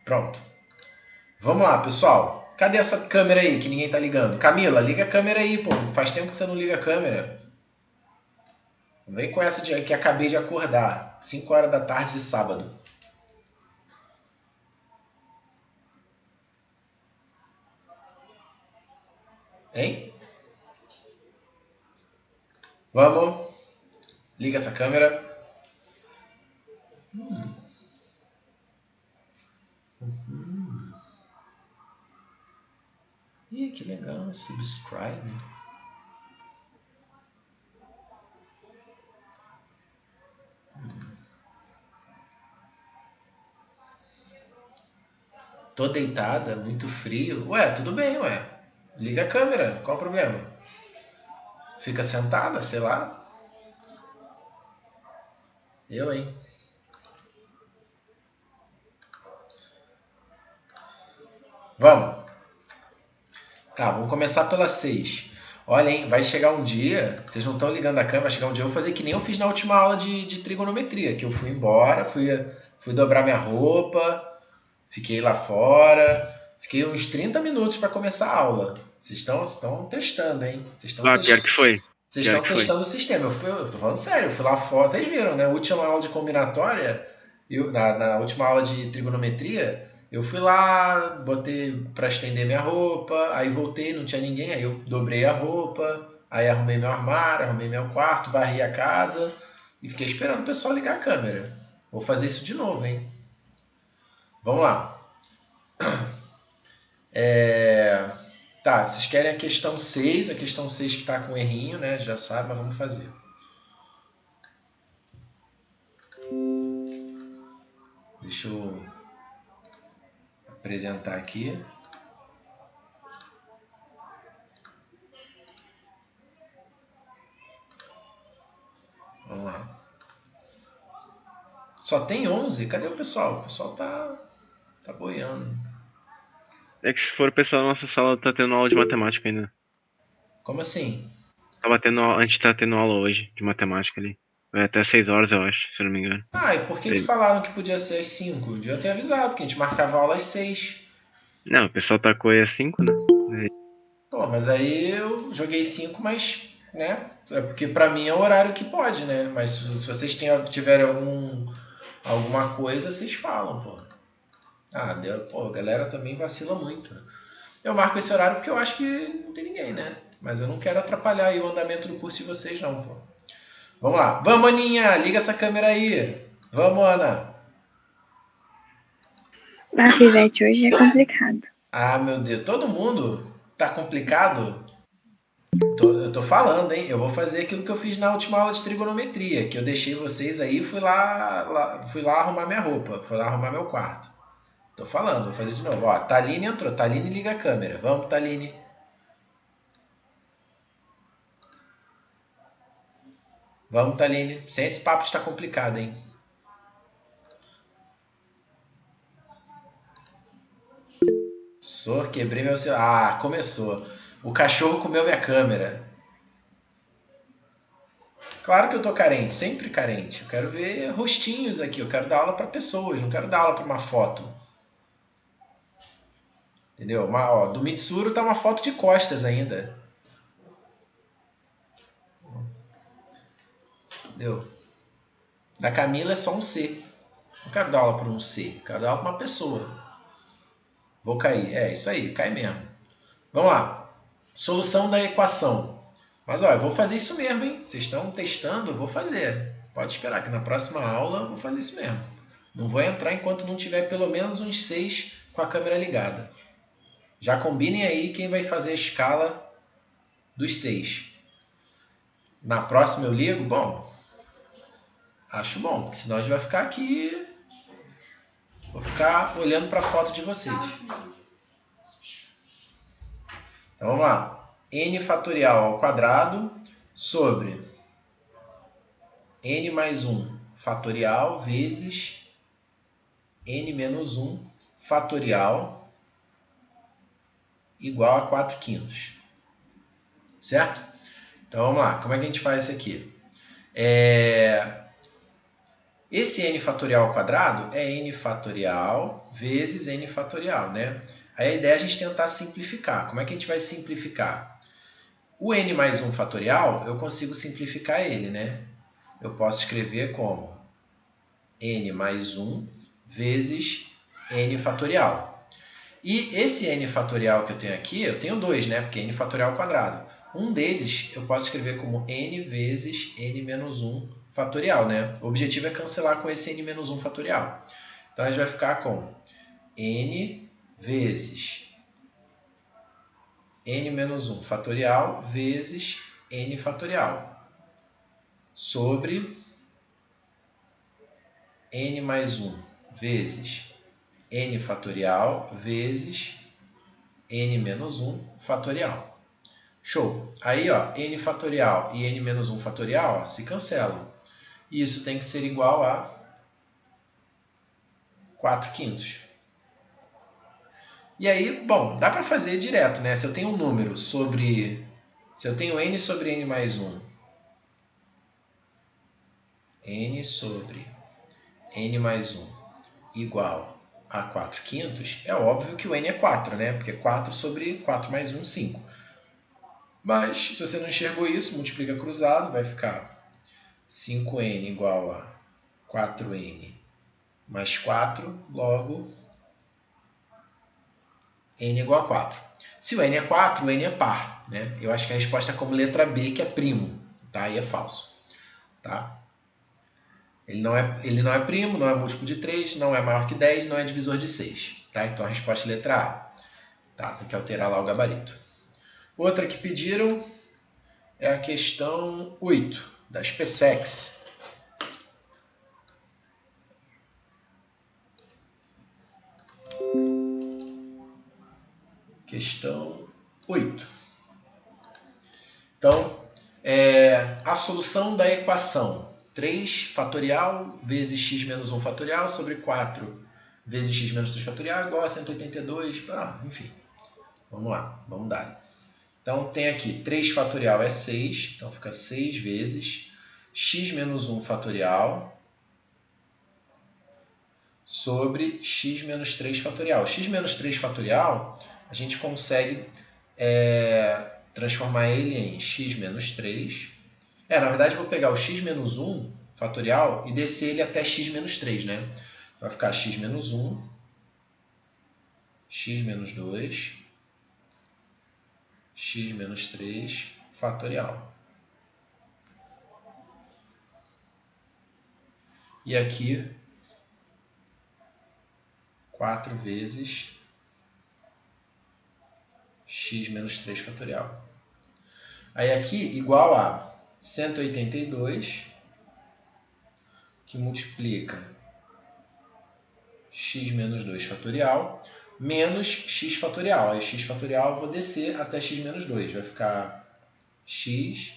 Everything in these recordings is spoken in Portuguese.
Pronto. Vamos lá, pessoal. Cadê essa câmera aí que ninguém tá ligando? Camila, liga a câmera aí, pô. Faz tempo que você não liga a câmera. Não vem com essa de que acabei de acordar. 5 horas da tarde de sábado. Hein? Vamos. Liga essa câmera. Ih, que legal. Subscribe. Tô deitada, muito frio. Ué, tudo bem, ué. Liga a câmera. Qual o problema? Fica sentada, sei lá. Eu, hein? Vamos. Tá, vamos começar pelas 6. Olha, hein, vai chegar um dia, vocês não estão ligando a câmera, vai chegar um dia, eu vou fazer que nem eu fiz na última aula de trigonometria, que eu fui embora, fui dobrar minha roupa, fiquei lá fora, fiquei uns 30 minutos para começar a aula. Vocês estão testando, hein? Pior que foi. Vocês estão testando o sistema. Eu tô falando sério, eu fui lá fora. Vocês viram, né? A última aula de combinatória, na última aula de trigonometria, eu fui lá, botei para estender minha roupa, aí voltei, não tinha ninguém, aí eu dobrei a roupa, aí arrumei meu armário, arrumei meu quarto, varri a casa e fiquei esperando o pessoal ligar a câmera. Vou fazer isso de novo, hein? Vamos lá. Tá, vocês querem a questão 6 que está com errinho, né? Já sabe, mas vamos fazer. Deixa eu apresentar aqui. Vamos lá. Só tem 11? Cadê o pessoal? O pessoal tá boiando. É que se for o pessoal da nossa sala, tá tendo aula de matemática ainda. Como assim? A gente tá tendo aula hoje de matemática ali. Vai até 6 horas, eu acho, se eu não me engano. Ah, e por que falaram que podia ser às 5? Devia ter avisado que a gente marcava aula às 6. Não, o pessoal tacou aí às 5, né? Pô, mas aí eu joguei 5, mas, né? É porque pra mim é o horário que pode, né? Mas se vocês tiverem alguma coisa, vocês falam, pô. Ah, pô, a galera também vacila muito. Eu marco esse horário porque eu acho que não tem ninguém, né? Mas eu não quero atrapalhar aí o andamento do curso de vocês, não, pô. Vamos lá. Vamos, Aninha, liga essa câmera aí. Vamos, Ana. Ah, Pivete, hoje é complicado. Ah, meu Deus, todo mundo tá complicado? Eu tô falando, hein? Eu vou fazer aquilo que eu fiz na última aula de trigonometria, que eu deixei vocês aí e fui lá arrumar minha roupa, fui lá arrumar meu quarto. Tô falando, vou fazer isso de novo. Ó, Taline entrou. Taline liga a câmera. Vamos, Taline. Vamos, Taline. Sem esse papo está complicado, hein? Quebrei meu celular. Ah, começou. O cachorro comeu minha câmera. Claro que eu tô carente, sempre carente. Eu quero ver rostinhos aqui. Eu quero dar aula para pessoas, não quero dar aula para uma foto. Entendeu? Ó, do Mitsuru tá uma foto de costas ainda. Entendeu? Da Camila é só um C. Não quero dar aula para um C. Quero dar aula para uma pessoa. Vou cair. É isso aí, cai mesmo. Vamos lá. Solução da equação. Mas olha, eu vou fazer isso mesmo, hein? Vocês estão testando, eu vou fazer. Pode esperar que na próxima aula eu vou fazer isso mesmo. Não vou entrar enquanto não tiver pelo menos uns 6 com a câmera ligada. Já combinem aí quem vai fazer a escala dos 6. Na próxima eu ligo? Bom, acho bom, porque senão a gente vai ficar aqui. Vou ficar olhando para a foto de vocês. Então vamos lá. N fatorial ao quadrado sobre n mais 1 fatorial vezes n menos 1 fatorial igual a 4 quintos. Certo? Então vamos lá. Como é que a gente faz isso aqui? Esse n fatorial ao quadrado é n fatorial vezes n fatorial, né? Aí a ideia é a gente tentar simplificar. Como é que a gente vai simplificar? O n mais 1 fatorial, eu consigo simplificar ele, né? Eu posso escrever como n mais 1 vezes n fatorial. E esse n fatorial que eu tenho aqui, eu tenho dois, né? Porque n fatorial ao quadrado. Um deles eu posso escrever como n vezes n menos 1 fatorial, né? O objetivo é cancelar com esse n menos 1 fatorial. Então a gente vai ficar com n vezes n menos 1 fatorial vezes n fatorial sobre n mais 1 vezes n fatorial vezes n menos 1 fatorial. Show! Aí, ó, n fatorial e n menos 1 fatorial, ó, se cancelam. E isso tem que ser igual a 4/5. E aí, bom, dá para fazer direto, né? Se eu tenho um número sobre... Se eu tenho n sobre n mais 1, n sobre n mais 1 igual a 4/5, é óbvio que o n é 4, né? Porque 4 sobre 4 mais 1, 5. Mas, se você não enxergou isso, multiplica cruzado, vai ficar 5n igual a 4n mais 4, logo n igual a 4. Se o n é 4, o n é par, né? Eu acho que a resposta é como letra B, que é primo, tá? Aí é falso, tá? Ele não é primo, não é múltiplo de 3, não é maior que 10, não é divisor de 6, tá? Então a resposta é letra A. Tá? Tem que alterar lá o gabarito. Outra que pediram é a questão 8, da SpaceX. Questão 8. Então, a solução da equação 3 fatorial vezes x menos 1 fatorial sobre 4 vezes x menos 3 fatorial é igual a 182. Enfim, vamos lá, vamos dar. Então, tem aqui 3 fatorial é 6, então fica 6 vezes x menos 1 fatorial sobre x menos 3 fatorial. X menos 3 fatorial, a gente consegue transformar ele em x menos 3. Na verdade, eu vou pegar o x menos 1 fatorial e descer ele até x menos 3, né? Vai ficar x menos 1, x menos 2, x menos 3 fatorial. E aqui, 4 vezes x menos 3 fatorial. Aí aqui, igual a 182, que multiplica x menos 2 fatorial, menos x fatorial. Aí x fatorial eu vou descer até x menos 2. Vai ficar x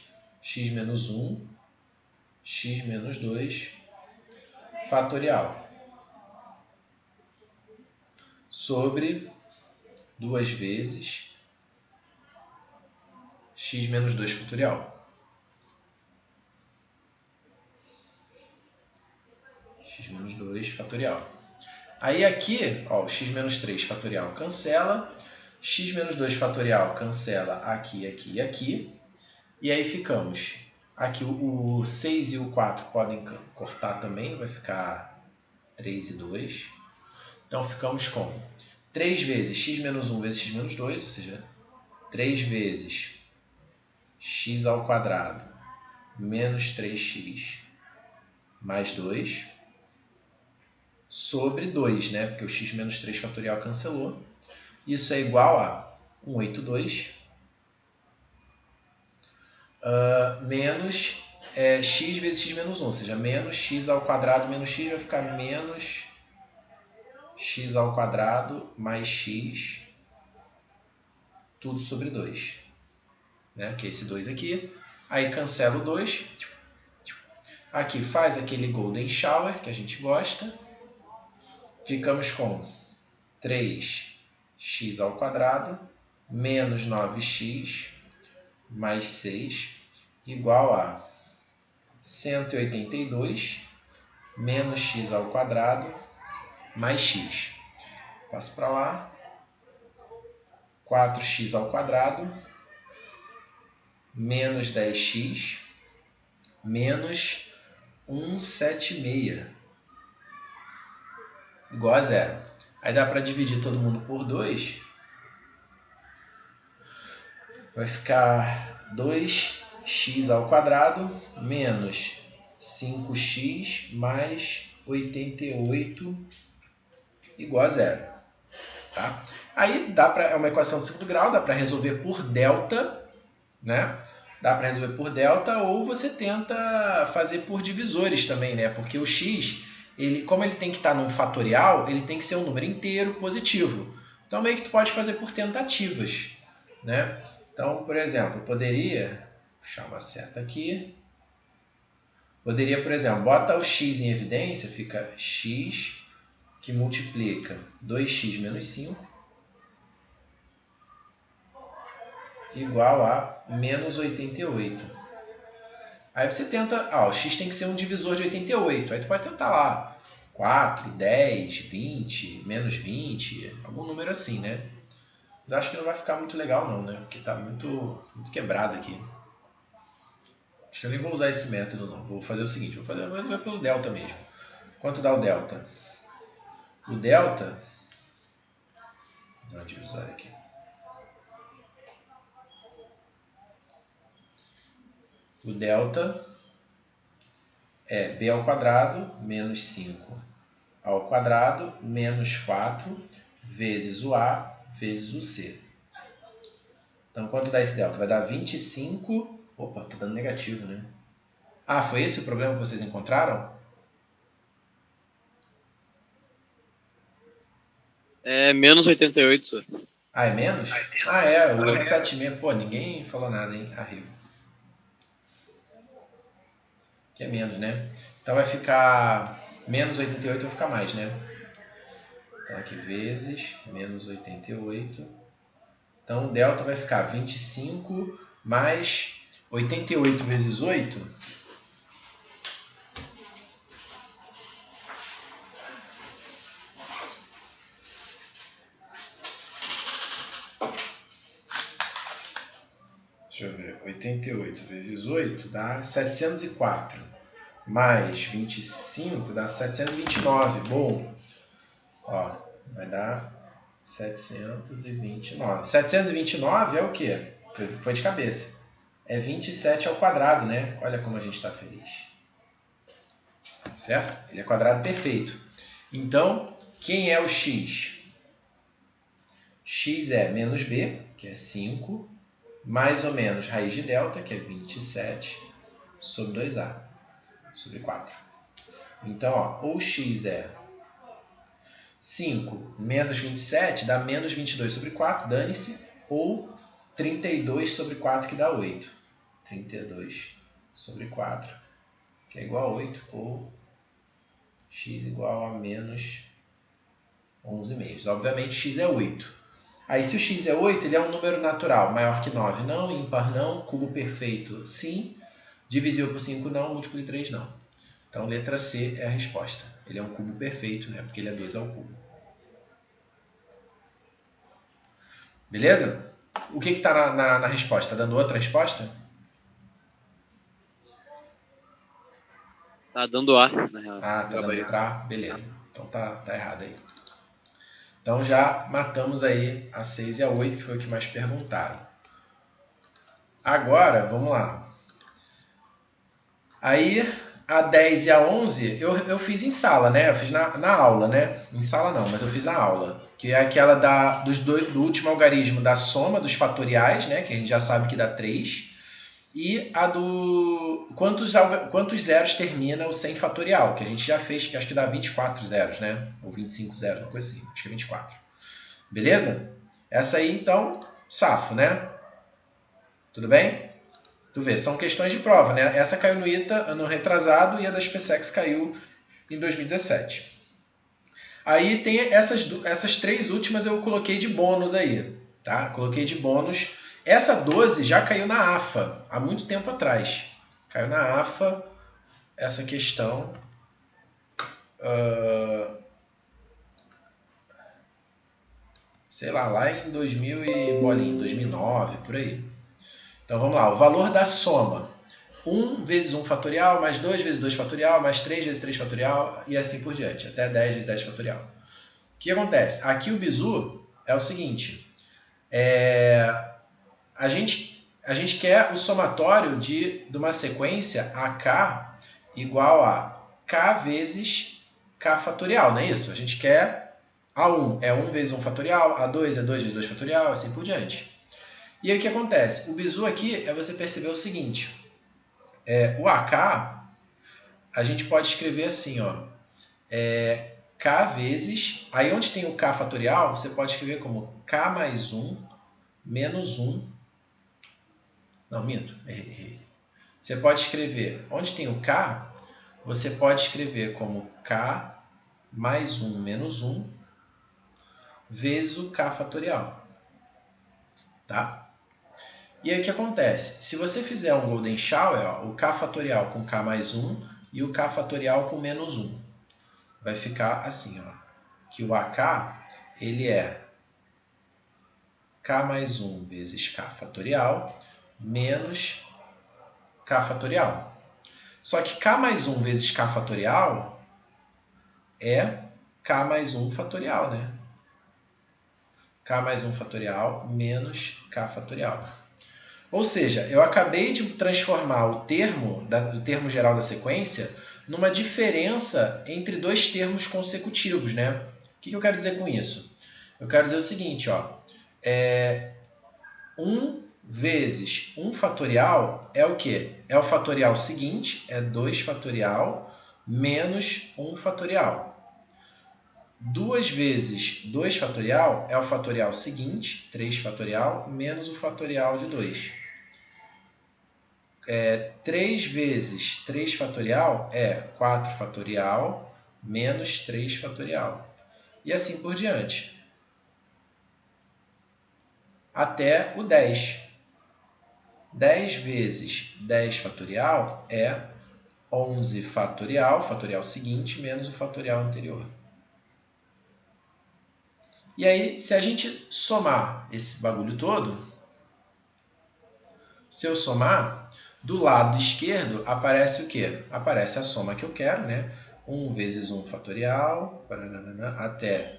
menos 1, x menos 2 fatorial. Sobre 2 vezes x menos 2 fatorial. X menos 2 fatorial. Aí aqui, ó, o x menos 3 fatorial cancela, x menos 2 fatorial cancela aqui, aqui e aqui. E aí ficamos, aqui o 6 e o 4 podem cortar também, vai ficar 3 e 2. Então ficamos com 3 vezes x menos 1 vezes x menos 2, ou seja, 3 vezes x ao quadrado menos 3x mais 2, sobre 2, né? Porque o x menos 3 fatorial cancelou. Isso é igual a 182 menos x vezes x menos 1, ou seja, menos x ao quadrado menos x vai ficar menos x ao quadrado mais x, tudo sobre 2. Né? Que é esse 2 aqui. Aí cancela o 2. Aqui faz aquele golden shower que a gente gosta. Ficamos com 3x ao quadrado menos 9x mais 6 igual a 182 menos x ao quadrado mais x. Passo para lá. 4x ao quadrado menos 10x menos 176 igual a zero. Aí dá para dividir todo mundo por 2. Vai ficar 2x ao quadrado menos 5x mais 88 igual a zero. Tá? Aí é uma equação de segundo grau, dá para resolver por delta, né? Dá para resolver por delta, ou você tenta fazer por divisores também, né? Porque o x, como ele tem que estar num fatorial, ele tem que ser um número inteiro positivo. Então meio que tu pode fazer por tentativas, né? Então, por exemplo, eu poderia puxar uma seta aqui. Poderia, por exemplo, bota o x em evidência, fica x que multiplica 2x menos 5 igual a menos 88. Aí você tenta, o x tem que ser um divisor de 88. Aí tu pode tentar lá 4, 10, 20, menos 20, algum número assim, né? Mas eu acho que não vai ficar muito legal não, né? Porque tá muito quebrado aqui. Acho que eu nem vou usar esse método não. Vou fazer o seguinte, vou resolver pelo delta mesmo. Quanto dá o delta? O delta... Vou fazer uma divisória aqui. O delta é b ao quadrado menos 5 ao quadrado menos 4 vezes o a vezes o c. Então, quanto dá esse delta? Vai dar 25... Opa, tá dando negativo, né? Ah, foi esse o problema que vocês encontraram? É menos 88, senhor. Ah, é menos? Ah, é, o 876. Pô, ninguém falou nada, hein? Arriba. Que é menos, né? Então vai ficar menos 88, vai ficar mais, né? Então aqui vezes menos 88. Então o delta vai ficar 25 mais 88 vezes 8. Deixa eu ver. 88 vezes 8 dá 704. Mais 25 dá 729. Bom, ó, vai dar 729. 729 é o quê? Foi de cabeça. É 27 ao quadrado, né? Olha como a gente está feliz. Certo? Ele é quadrado perfeito. Então, quem é o x? X é menos b, que é 5, mais ou menos raiz de delta, que é 27, sobre 2a, sobre 4. Então, ó, ou x é 5 menos 27 dá menos 22 sobre 4, dane-se, ou 32 sobre 4, que dá 8. 32 sobre 4, que é igual a 8, ou x igual a menos 11,5. Obviamente, x é 8. Aí, se o x é 8, ele é um número natural, maior que 9, não, ímpar não, cubo perfeito, sim, divisível por 5, não, múltiplo de 3, não. Então, letra C é a resposta. Ele é um cubo perfeito, né? Porque ele é 2 ao cubo. Beleza? O que está na resposta? Está dando outra resposta? Tá dando A, na real. Ah, tá dando letra A? Beleza. Então tá errado aí. Então já matamos aí a 6 e a 8, que foi o que mais perguntaram. Agora, vamos lá. Aí, a 10 e a 11, eu fiz em sala, né? Eu fiz na aula, né? Em sala não, mas eu fiz na aula. Que é aquela do último algarismo da soma dos fatoriais, né? Que a gente já sabe que dá 3. E a do quantos zeros termina o 100 fatorial, que a gente já fez, que acho que dá 24 zeros, né? Ou 25 zeros, uma coisa assim. Acho que é 24. Beleza? Essa aí, então, safo, né? Tudo bem? Tu vê, são questões de prova, né? Essa caiu no ITA ano retrasado e a da SpaceX caiu em 2017. Aí tem essas 3 últimas eu coloquei de bônus aí, tá? Coloquei de bônus. Essa 12 já caiu na AFA, há muito tempo atrás. Caiu na AFA essa questão. sei lá em 2000 e bolinha, 2009, por aí. Então vamos lá, o valor da soma. 1 vezes 1 fatorial, mais 2 vezes 2 fatorial, mais 3 vezes 3 fatorial, e assim por diante, até 10 vezes 10 fatorial. O que acontece? Aqui o bizu é o seguinte, a gente quer o somatório de uma sequência AK igual a K vezes K fatorial, não é isso? A gente quer A1 é 1 vezes 1 fatorial, A2 é 2 vezes 2 fatorial, assim por diante. E aí o que acontece? O bizu aqui é você perceber o seguinte, o AK, a gente pode escrever assim, ó, K vezes, aí onde tem o K fatorial, você pode escrever como K mais 1 menos 1, não, minto, errei. Você pode escrever, onde tem o K, você pode escrever como K mais 1 menos 1 vezes o K fatorial. Tá? E aí o que acontece? Se você fizer um golden shower, ó, o K fatorial com K mais 1 e o K fatorial com menos 1, vai ficar assim, ó, que o AK ele é K mais 1 vezes K fatorial menos K fatorial. Só que K mais 1 vezes K fatorial é K mais 1 fatorial, né? K mais 1 fatorial menos K fatorial. Ou seja, eu acabei de transformar o termo geral da sequência numa diferença entre dois termos consecutivos, né? O que eu quero dizer com isso? Eu quero dizer o seguinte, ó, 1 vezes 1 fatorial é o quê? É o fatorial seguinte, é 2 fatorial menos 1 fatorial. 2 vezes 2 fatorial é o fatorial seguinte, 3 fatorial, menos o fatorial de 2. 3 vezes 3 fatorial é 4 fatorial, menos 3 fatorial. E assim por diante. Até o 10. 10 vezes 10 fatorial é 11 fatorial, fatorial seguinte, menos o fatorial anterior. E aí, se a gente somar esse bagulho todo, se eu somar, do lado esquerdo aparece o quê? Aparece a soma que eu quero, né? 1 vezes 1 fatorial, até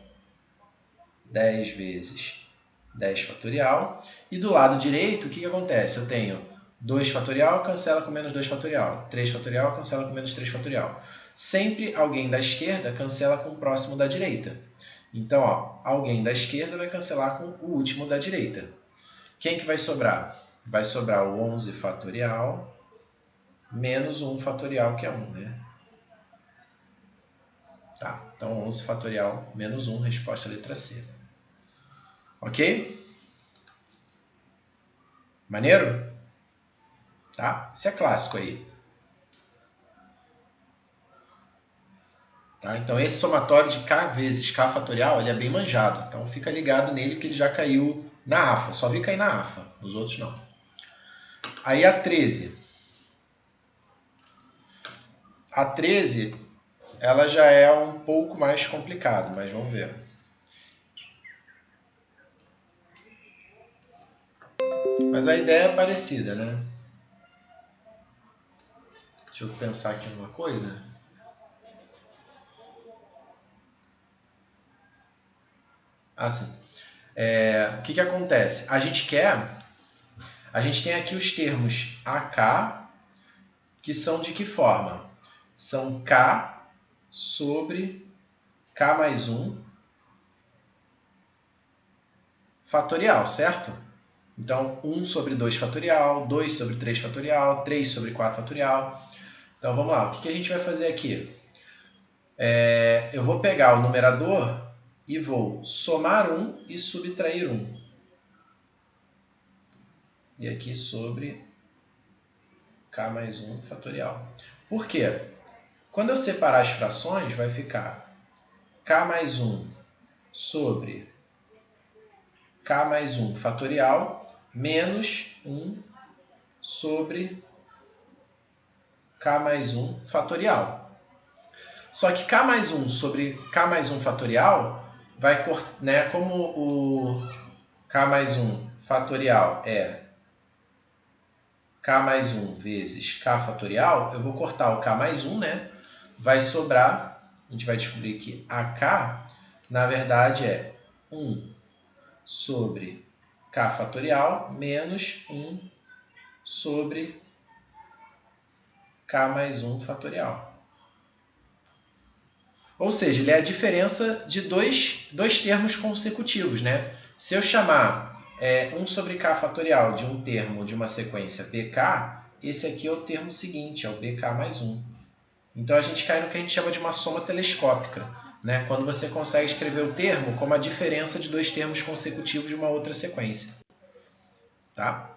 10 vezes 10 fatorial. E do lado direito, o que acontece? Eu tenho 2 fatorial, cancela com menos 2 fatorial. 3 fatorial, cancela com menos 3 fatorial. Sempre alguém da esquerda cancela com o próximo da direita. Então, ó, alguém da esquerda vai cancelar com o último da direita. Quem que vai sobrar? Vai sobrar o 11 fatorial menos 1 fatorial, que é 1, né? Tá, então 11 fatorial menos 1, resposta letra C. Ok? Maneiro? Tá? Isso é clássico aí. Tá? Então esse somatório de K vezes K fatorial, ele é bem manjado. Então fica ligado nele que ele já caiu na AFA. Só vi cair na AFA, nos outros não. Aí a 13. A 13, ela já é um pouco mais complicado, mas vamos ver. Mas a ideia é parecida, né? Deixa eu pensar aqui numa coisa. Ah, sim. O que acontece? A gente tem aqui os termos AK, que são de que forma? São K sobre K mais 1 fatorial, certo? Então, 1 sobre 2 fatorial, 2 sobre 3 fatorial, 3 sobre 4 fatorial. Então, vamos lá. O que a gente vai fazer aqui? Eu vou pegar o numerador e vou somar 1 e subtrair 1. E aqui sobre K mais 1 fatorial. Por quê? Quando eu separar as frações, vai ficar K mais 1 sobre K mais 1 fatorial menos 1 sobre K mais 1 fatorial. Só que K mais 1 sobre K mais 1 fatorial vai cortar, né? Como o k mais 1 fatorial é k mais 1 vezes k fatorial, eu vou cortar o k mais 1, né? Vai sobrar, a gente vai descobrir que AK, na verdade, é 1 sobre k fatorial menos 1 sobre k mais 1 fatorial. Ou seja, ele é a diferença de dois termos consecutivos, né? Se eu chamar 1 sobre k fatorial de um termo de uma sequência BK, esse aqui é o termo seguinte, é o BK mais 1. Então a gente cai no que a gente chama de uma soma telescópica, né? Quando você consegue escrever o termo como a diferença de dois termos consecutivos de uma outra sequência. Tá?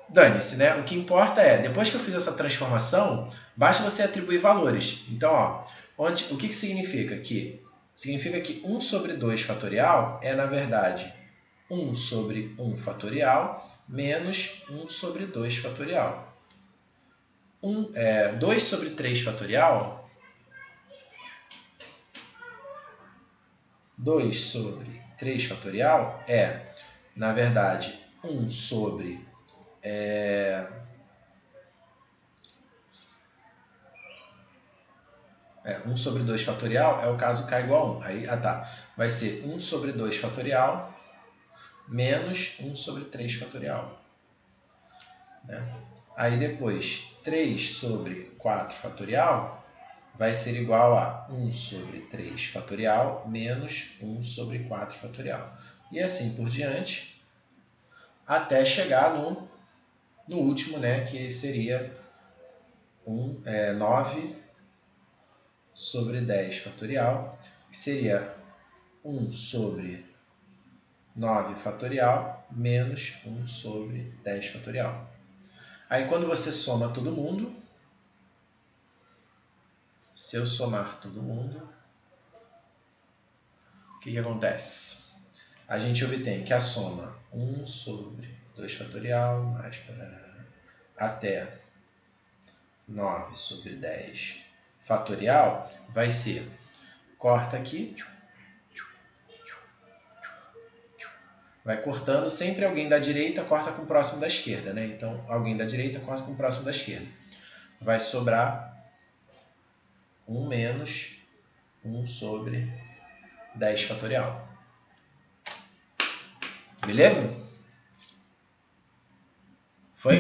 Dane-se, né? O que importa é, depois que eu fiz essa transformação, basta você atribuir valores. Então, ó, o que significa? Significa que 1 sobre 2 fatorial é, na verdade, 1 sobre 1 fatorial menos 1 sobre 2 fatorial. 2 sobre 3 fatorial, 2 sobre 3 fatorial é, na verdade, 1 sobre 1 sobre 2 fatorial é o caso k igual a 1. Aí, vai ser 1 sobre 2 fatorial menos 1 sobre 3 fatorial. Né? Aí depois, 3 sobre 4 fatorial vai ser igual a 1 sobre 3 fatorial menos 1 sobre 4 fatorial. E assim por diante, até chegar no último, né, que seria 9 sobre 10 fatorial, que seria 1 sobre 9 fatorial menos 1 sobre 10 fatorial. Aí quando você soma todo mundo, se eu somar todo mundo, o que acontece? A gente obtém que a soma 1 sobre 2 fatorial mais até 9 sobre 10 fatorial vai ser, corta aqui, vai cortando, sempre alguém da direita corta com o próximo da esquerda, né? Então, alguém da direita corta com o próximo da esquerda. Vai sobrar 1 menos 1 sobre 10 fatorial. Beleza? Foi?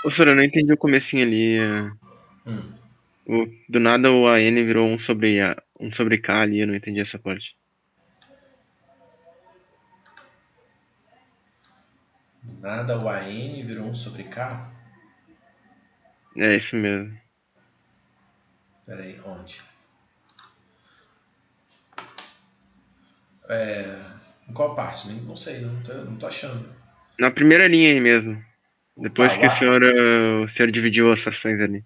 Professor, eu não entendi o comecinho ali. Do nada o AN virou 1 sobre K ali, eu não entendi essa parte. Do nada o AN virou 1 sobre K? É isso mesmo. Peraí, onde? Em qual parte? Não sei, não tô achando. Na primeira linha aí mesmo. Depois Tá, que o senhor dividiu as frações ali.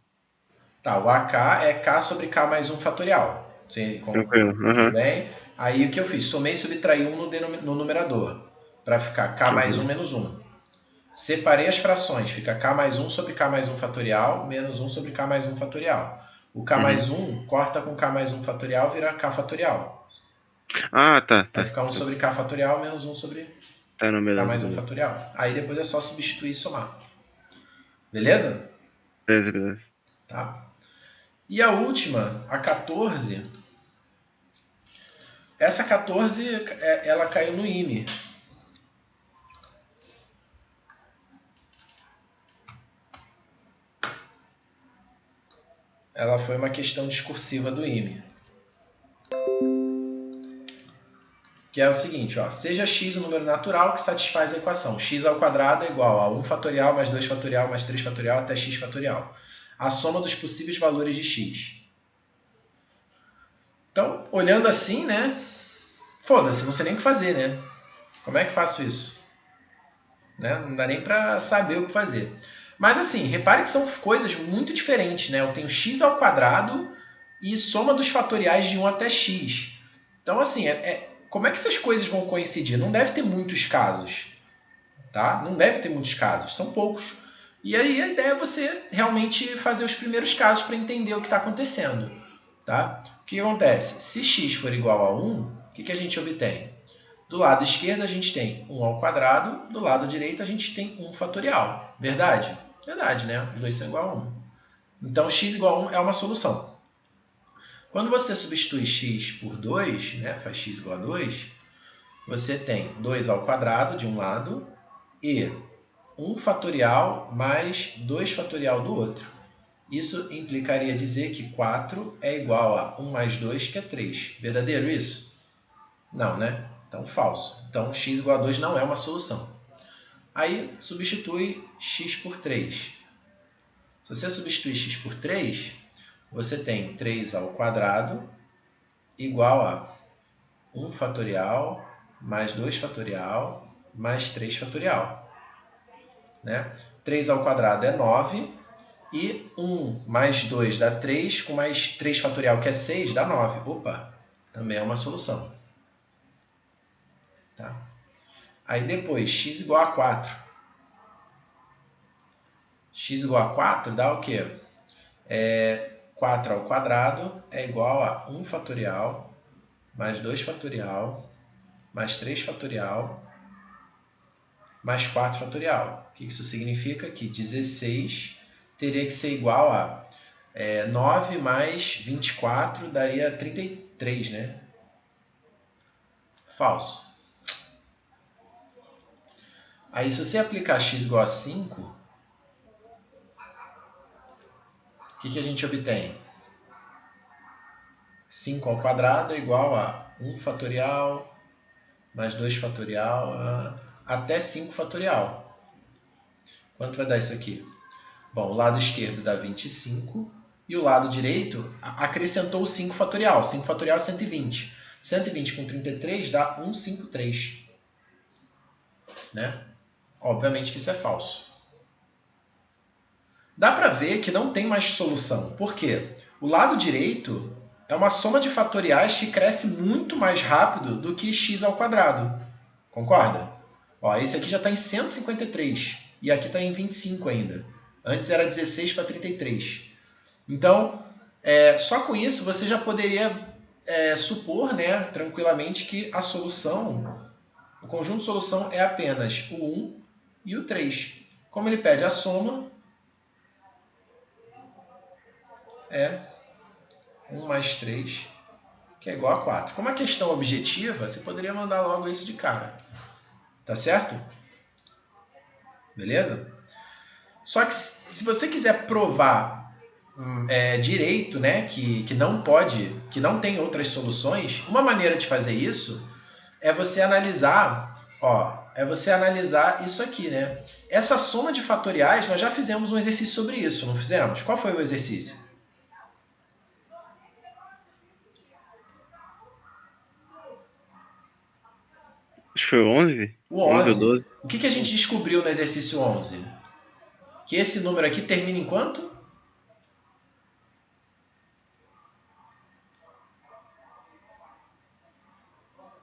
Tá, o AK é K sobre K mais 1 fatorial. Tranquilo. Tudo bem? Aí o que eu fiz? Somei e subtraí 1 no numerador. Para ficar K mais 1 menos 1. Separei as frações. Fica K mais 1 sobre K mais 1 fatorial menos 1 sobre K mais 1 fatorial. O K mais 1 corta com K mais 1 fatorial vira K fatorial. Ah, tá. Vai ficar 1 sobre K fatorial menos 1 sobre K mais 1 fatorial. Aí depois é só substituir e somar. Beleza? Beleza. Tá. E a última, a 14. Essa 14, ela caiu no IME. Ela foi uma questão discursiva do IME. Que é o seguinte, ó, seja x um número natural que satisfaz a equação x ao quadrado é igual a 1 fatorial mais 2 fatorial mais 3 fatorial até x fatorial. A soma dos possíveis valores de x. Então, olhando assim, né? Foda-se, não sei nem o que fazer, né? Como é que faço isso? Né? Não dá nem para saber o que fazer. Mas assim, repare que são coisas muito diferentes, né? Eu tenho x ao quadrado e soma dos fatoriais de 1 até x. Então, assim, como é que essas coisas vão coincidir? Não deve ter muitos casos, tá? Não deve ter muitos casos, são poucos. E aí a ideia é você realmente fazer os primeiros casos para entender o que está acontecendo, tá? que acontece? Se x for igual a 1, o que a gente obtém? Do lado esquerdo a gente tem 1 ao quadrado, do lado direito a gente tem 1 fatorial. Verdade? Verdade, né? Os dois são igual a 1. Então, x igual a 1 é uma solução. Quando você substitui x por 2, né, faz x igual a 2, você tem 2 ao quadrado de um lado e 1 fatorial mais 2 fatorial do outro. Isso implicaria dizer que 4 é igual a 1 mais 2, que é 3. Verdadeiro isso? Não, né? Então, falso. Então, x igual a 2 não é uma solução. Aí, substitui x por 3. Se você substituir x por 3, você tem 3 ao quadrado igual a 1 fatorial mais 2 fatorial mais 3 fatorial. Né? 3 ao quadrado é 9 e 1 mais 2 dá 3, com mais 3 fatorial, que é 6, dá 9. Opa, também é uma solução. Tá? Aí depois, x igual a 4. X igual a 4 dá o quê? 4 ao quadrado é igual a 1 fatorial mais 2 fatorial mais 3 fatorial mais 4 fatorial. O que isso significa? Que 16 teria que ser igual a 9 mais 24 daria 33, né? Falso. Aí, se você aplicar x igual a 5, o que a gente obtém? 5 ao quadrado é igual a 1 fatorial mais 2 fatorial até 5 fatorial. Quanto vai dar isso aqui? Bom, o lado esquerdo dá 25 e o lado direito acrescentou o 5 fatorial. 5 fatorial é 120. 120 com 33 dá 153. Né? Obviamente que isso é falso. Dá para ver que não tem mais solução. Por quê? O lado direito é uma soma de fatoriais que cresce muito mais rápido do que x ao quadrado. Concorda? Ó, esse aqui já está em 153 e aqui está em 25 ainda. Antes era 16 para 33. Então, só com isso você já poderia supor, né, tranquilamente que a solução, o conjunto de solução é apenas o 1 e o 3. Como ele pede a soma, é 1 mais 3, que é igual a 4. Como a questão objetiva, você poderia mandar logo isso de cara. Tá certo? Beleza? Só que se você quiser provar direito, né, que não pode, que não tem outras soluções, uma maneira de fazer isso é você analisar, isso aqui, né? Essa soma de fatoriais, nós já fizemos um exercício sobre isso, não fizemos? Qual foi o exercício? Acho que foi o 11? O 11 ou 11. 12. O que a gente descobriu no exercício 11? Que esse número aqui termina em quanto?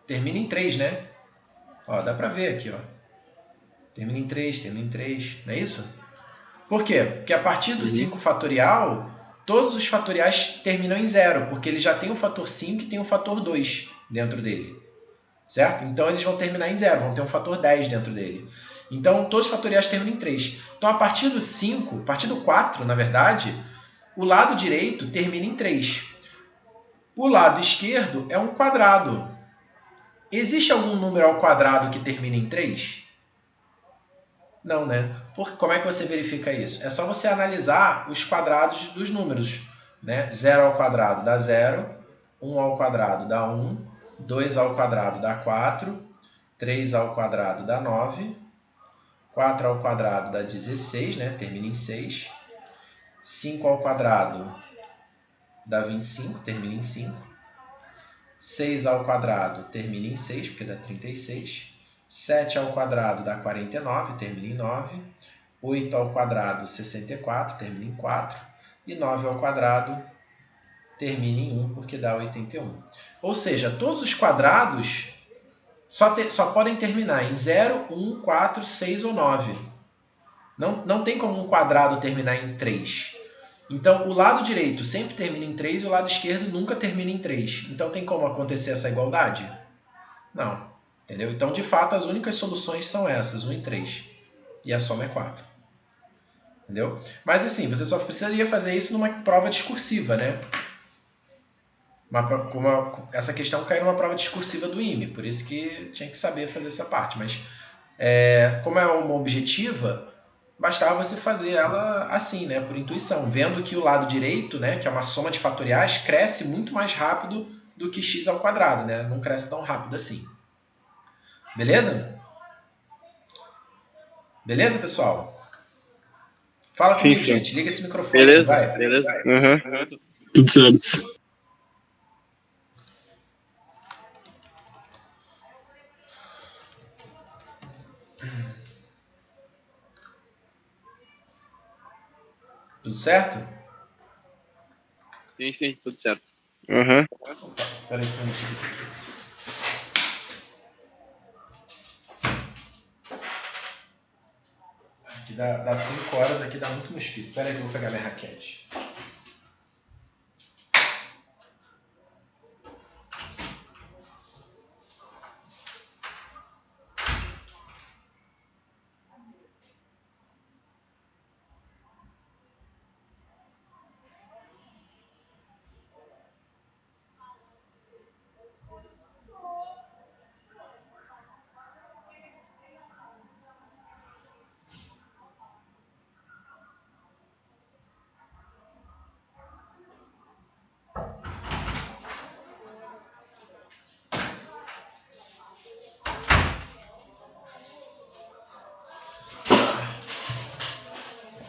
Termina em 3, né? Ó, dá pra ver aqui, ó. Termina em 3, não é isso? Por quê? Porque a partir do 5 fatorial, todos os fatoriais terminam em 0, porque ele já tem o fator 5 e tem o fator 2 dentro dele. Certo? Então, eles vão terminar em 0, vão ter um fator 10 dentro dele. Então, todos os fatoriais terminam em 3. Então, a partir do 5, a partir do 4, na verdade, o lado direito termina em 3. O lado esquerdo é um quadrado. Existe algum número ao quadrado que termina em 3? Não, né? Como é que você verifica isso? É só você analisar os quadrados dos números. Né? 0 ao quadrado dá 0, 1 ao quadrado dá 1, 2 ao quadrado dá 4, 3 ao quadrado dá 9, 4 ao quadrado dá 16, né? Termina em 6, 5 ao quadrado dá 25, termina em 5, 6 ao quadrado termina em 6, porque dá 36, 7 ao quadrado dá 49, termina em 9, 8 ao quadrado 64, termina em 4, e 9 ao quadrado termina em 1, porque dá 81. Ou seja, todos os quadrados só podem terminar em 0, 1, 4, 6 ou 9. Não tem como um quadrado terminar em 3. Então, o lado direito sempre termina em 3 e o lado esquerdo nunca termina em 3. Então, tem como acontecer essa igualdade? Não. Entendeu? Então, de fato, as únicas soluções são essas, 1 e 3. E a soma é 4. Entendeu? Mas, assim, você só precisaria fazer isso numa prova discursiva, né? Essa questão caiu numa prova discursiva do IME, por isso que tinha que saber fazer essa parte. Mas, como é uma objetiva, bastava você fazer ela assim, né, por intuição, vendo que o lado direito, né, que é uma soma de fatoriais, cresce muito mais rápido do que x ao quadrado, né? Não cresce tão rápido assim. Beleza? Beleza, pessoal? Fala comigo, Sim. gente. Liga esse microfone. Beleza, aí, vai. beleza. Tudo certo. Tudo certo? Sim, tudo certo. Aham. Peraí, que eu não escrito aqui. Aqui dá 5 horas, aqui dá muito mosquito. Peraí que eu vou pegar minha raquete.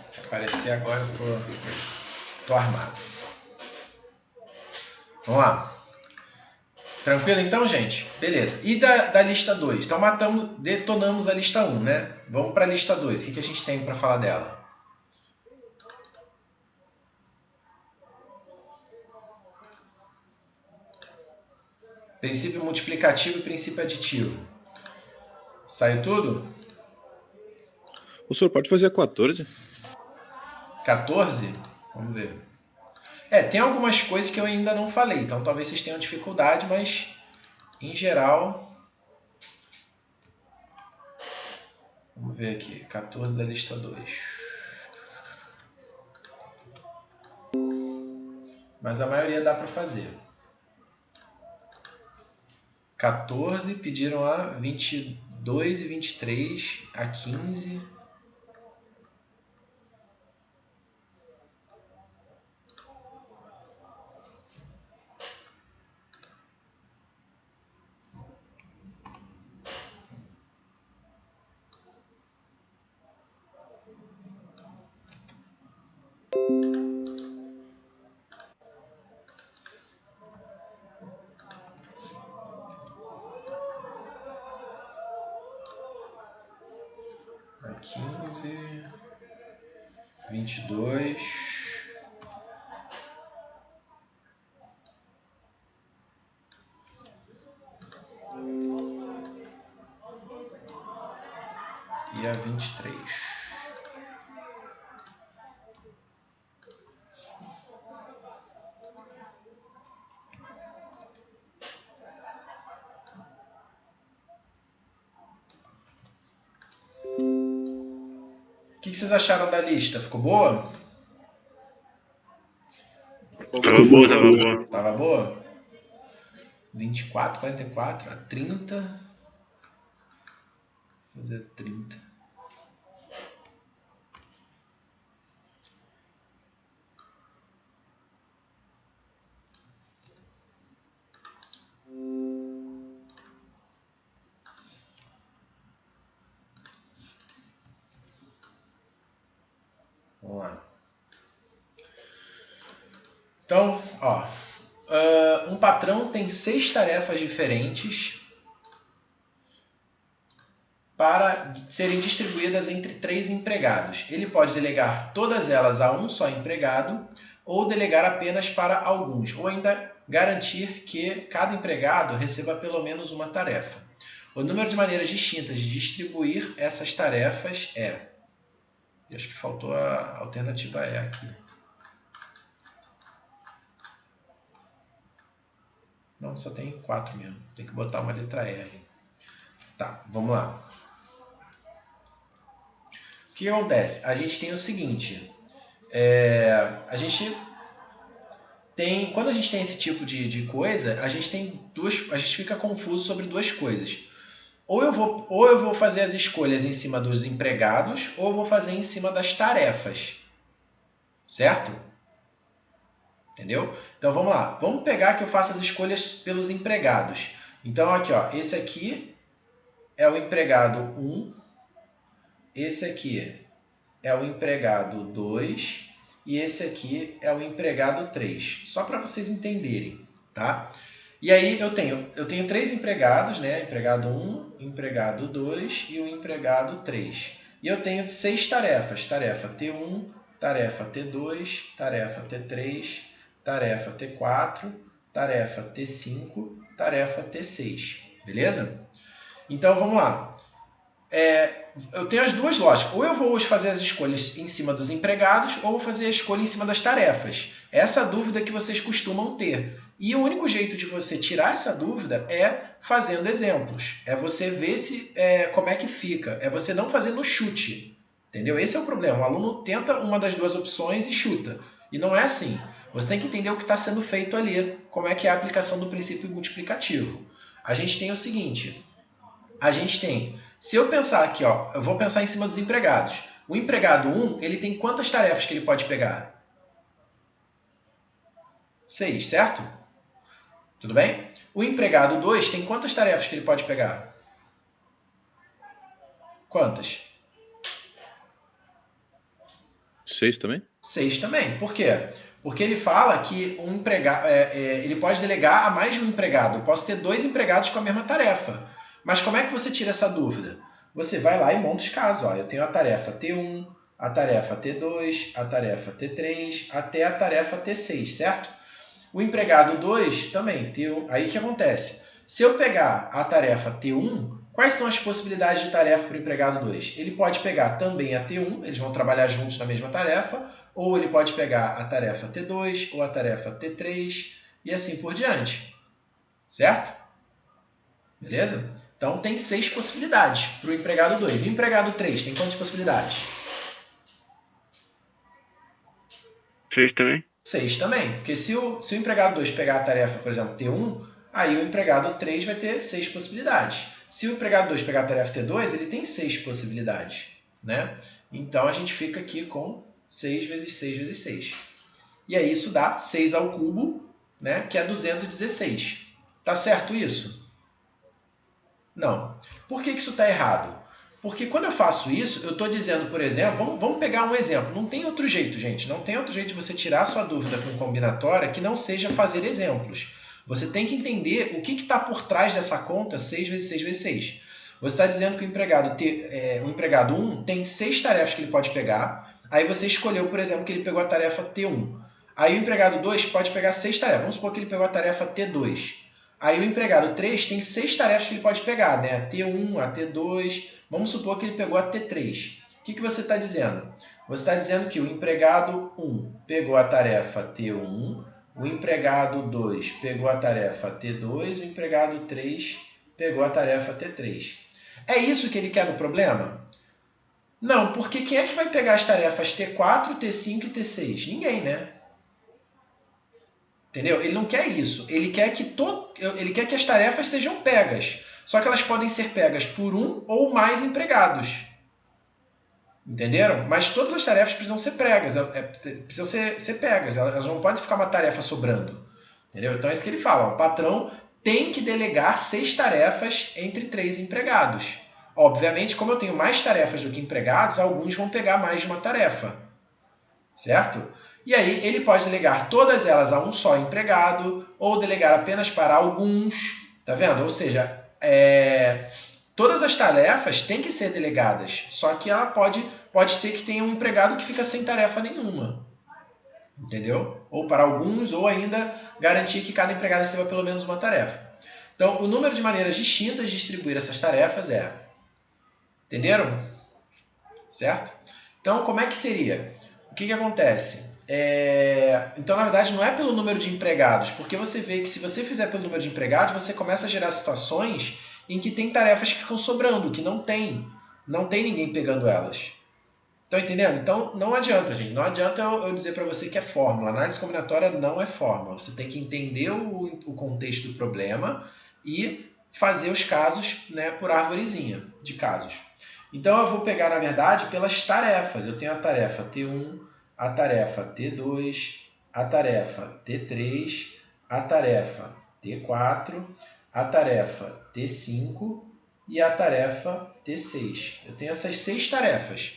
Se aparecer agora, eu tô armado. Vamos lá. Tranquilo então, gente? Beleza. E da lista 2? Então detonamos a lista 1, né? Vamos para a lista 2. O que a gente tem para falar dela? Princípio multiplicativo e princípio aditivo. Saiu tudo? O senhor pode fazer a 14? 14? Vamos ver. Tem algumas coisas que eu ainda não falei, então talvez vocês tenham dificuldade, mas em geral... Vamos ver aqui. 14 da lista 2. Mas a maioria dá para fazer. 14 pediram a 22 e 23, a 15. A 15, 22, e a 23. O que vocês acharam da lista? Ficou boa? Tava boa. Tava boa? 24, 44, a 30. Vou fazer 30. Vamos lá. Então, um patrão tem 6 tarefas diferentes para serem distribuídas entre 3 empregados. Ele pode delegar todas elas a um só empregado ou delegar apenas para alguns, ou ainda garantir que cada empregado receba pelo menos uma tarefa. O número de maneiras distintas de distribuir essas tarefas é... Acho que faltou a alternativa E aqui. Não, só tem 4 mesmo. Tem que botar uma letra E aí. Tá, vamos lá. O que acontece? A gente tem o seguinte. A gente tem, quando a gente tem esse tipo de coisa, a gente fica confuso sobre duas coisas. Ou eu vou fazer as escolhas em cima dos empregados, ou eu vou fazer em cima das tarefas. Certo? Entendeu? Então vamos lá. Vamos pegar que eu faço as escolhas pelos empregados. Então aqui, ó, esse aqui é o empregado 1, esse aqui é o empregado 2 e esse aqui é o empregado 3. Só para vocês entenderem, tá? E aí eu tenho 3 empregados, né? Empregado 1, empregado 2 e o empregado 3. E eu tenho 6 tarefas. Tarefa T1, tarefa T2, tarefa T3, tarefa T4, tarefa T5, tarefa T6. Beleza? Então vamos lá. Eu tenho as duas lógicas. Ou eu vou hoje fazer as escolhas em cima dos empregados, ou vou fazer a escolha em cima das tarefas. Essa é a dúvida que vocês costumam ter. E o único jeito de você tirar essa dúvida é fazendo exemplos. É você ver como é que fica. É você não fazer no chute. Entendeu? Esse é o problema. O aluno tenta uma das duas opções e chuta. E não é assim. Você tem que entender o que está sendo feito ali. Como é que é a aplicação do princípio multiplicativo. A gente tem o seguinte. Se eu pensar aqui, ó, eu vou pensar em cima dos empregados. O empregado 1, ele tem quantas tarefas que ele pode pegar? 6, certo? Tudo bem? O empregado 2 tem quantas tarefas que ele pode pegar? Quantas? 6 também? 6 também. Por quê? Porque ele fala que ele pode delegar a mais de um empregado. Eu posso ter 2 empregados com a mesma tarefa. Mas como é que você tira essa dúvida? Você vai lá e monta os casos. Ó, eu tenho a tarefa T1, a tarefa T2, a tarefa T3, até a tarefa T6, certo? O empregado 2 também. Aí o que acontece? Se eu pegar a tarefa T1, quais são as possibilidades de tarefa para o empregado 2? Ele pode pegar também a T1, eles vão trabalhar juntos na mesma tarefa, ou ele pode pegar a tarefa T2 ou a tarefa T3 e assim por diante. Certo? Beleza? Então, tem 6 possibilidades para o empregado 2. E o empregado 3 tem quantas possibilidades? 6 também? 6 também. Porque se o empregado 2 pegar a tarefa, por exemplo, T1, aí o empregado 3 vai ter 6 possibilidades. Se o empregado 2 pegar a tarefa T2, ele tem 6 possibilidades. Né? Então, a gente fica aqui com 6 vezes 6 vezes 6. E aí isso dá 6 ao cubo, né? Que é 216. Tá certo isso? Não. Por que isso está errado? Porque quando eu faço isso, eu estou dizendo, por exemplo, vamos pegar um exemplo. Não tem outro jeito, gente. Não tem outro jeito de você tirar a sua dúvida com combinatória que não seja fazer exemplos. Você tem que entender o que está por trás dessa conta 6 vezes 6 vezes 6. Você está dizendo que o empregado 1 tem 6 tarefas que ele pode pegar. Aí você escolheu, por exemplo, que ele pegou a tarefa T1. Aí o empregado 2 pode pegar 6 tarefas. Vamos supor que ele pegou a tarefa T2. Aí o empregado 3 tem 6 tarefas que ele pode pegar, né? A T1, a T2, vamos supor que ele pegou a T3. O que você está dizendo? Você está dizendo que o empregado 1 pegou a tarefa T1, o empregado 2 pegou a tarefa T2, o empregado 3 pegou a tarefa T3. É isso que ele quer no problema? Não, porque quem é que vai pegar as tarefas T4, T5 e T6? Ninguém, né? Entendeu? Ele não quer isso. Ele quer que as tarefas sejam pegas. Só que elas podem ser pegas por um ou mais empregados. Entenderam? Mas todas as tarefas precisam ser pregas. Precisam ser pegas. Elas não podem ficar uma tarefa sobrando. Entendeu? Então é isso que ele fala. O patrão tem que delegar 6 tarefas entre 3 empregados. Obviamente, como eu tenho mais tarefas do que empregados, alguns vão pegar mais de uma tarefa. Certo? E aí ele pode delegar todas elas a um só empregado ou delegar apenas para alguns, tá vendo? Ou seja, todas as tarefas têm que ser delegadas, só que ela pode ser que tenha um empregado que fica sem tarefa nenhuma, entendeu? Ou para alguns, ou ainda garantir que cada empregado receba pelo menos uma tarefa. Então, o número de maneiras distintas de distribuir essas tarefas entenderam? Certo? Então, como é que seria? O que acontece? Então, na verdade, não é pelo número de empregados, porque você vê que se você fizer pelo número de empregados, você começa a gerar situações em que tem tarefas que ficam sobrando, que não tem ninguém pegando elas. Estão entendendo? Então, não adianta, gente. Não adianta eu dizer para você que é fórmula. Análise combinatória não é fórmula. Você tem que entender o contexto do problema e fazer os casos, né, por arvorezinha de casos. Então, eu vou pegar, na verdade, pelas tarefas. Eu tenho a tarefa T1, a tarefa T2, a tarefa T3, a tarefa T4, a tarefa T5 e a tarefa T6. Eu tenho essas 6 tarefas.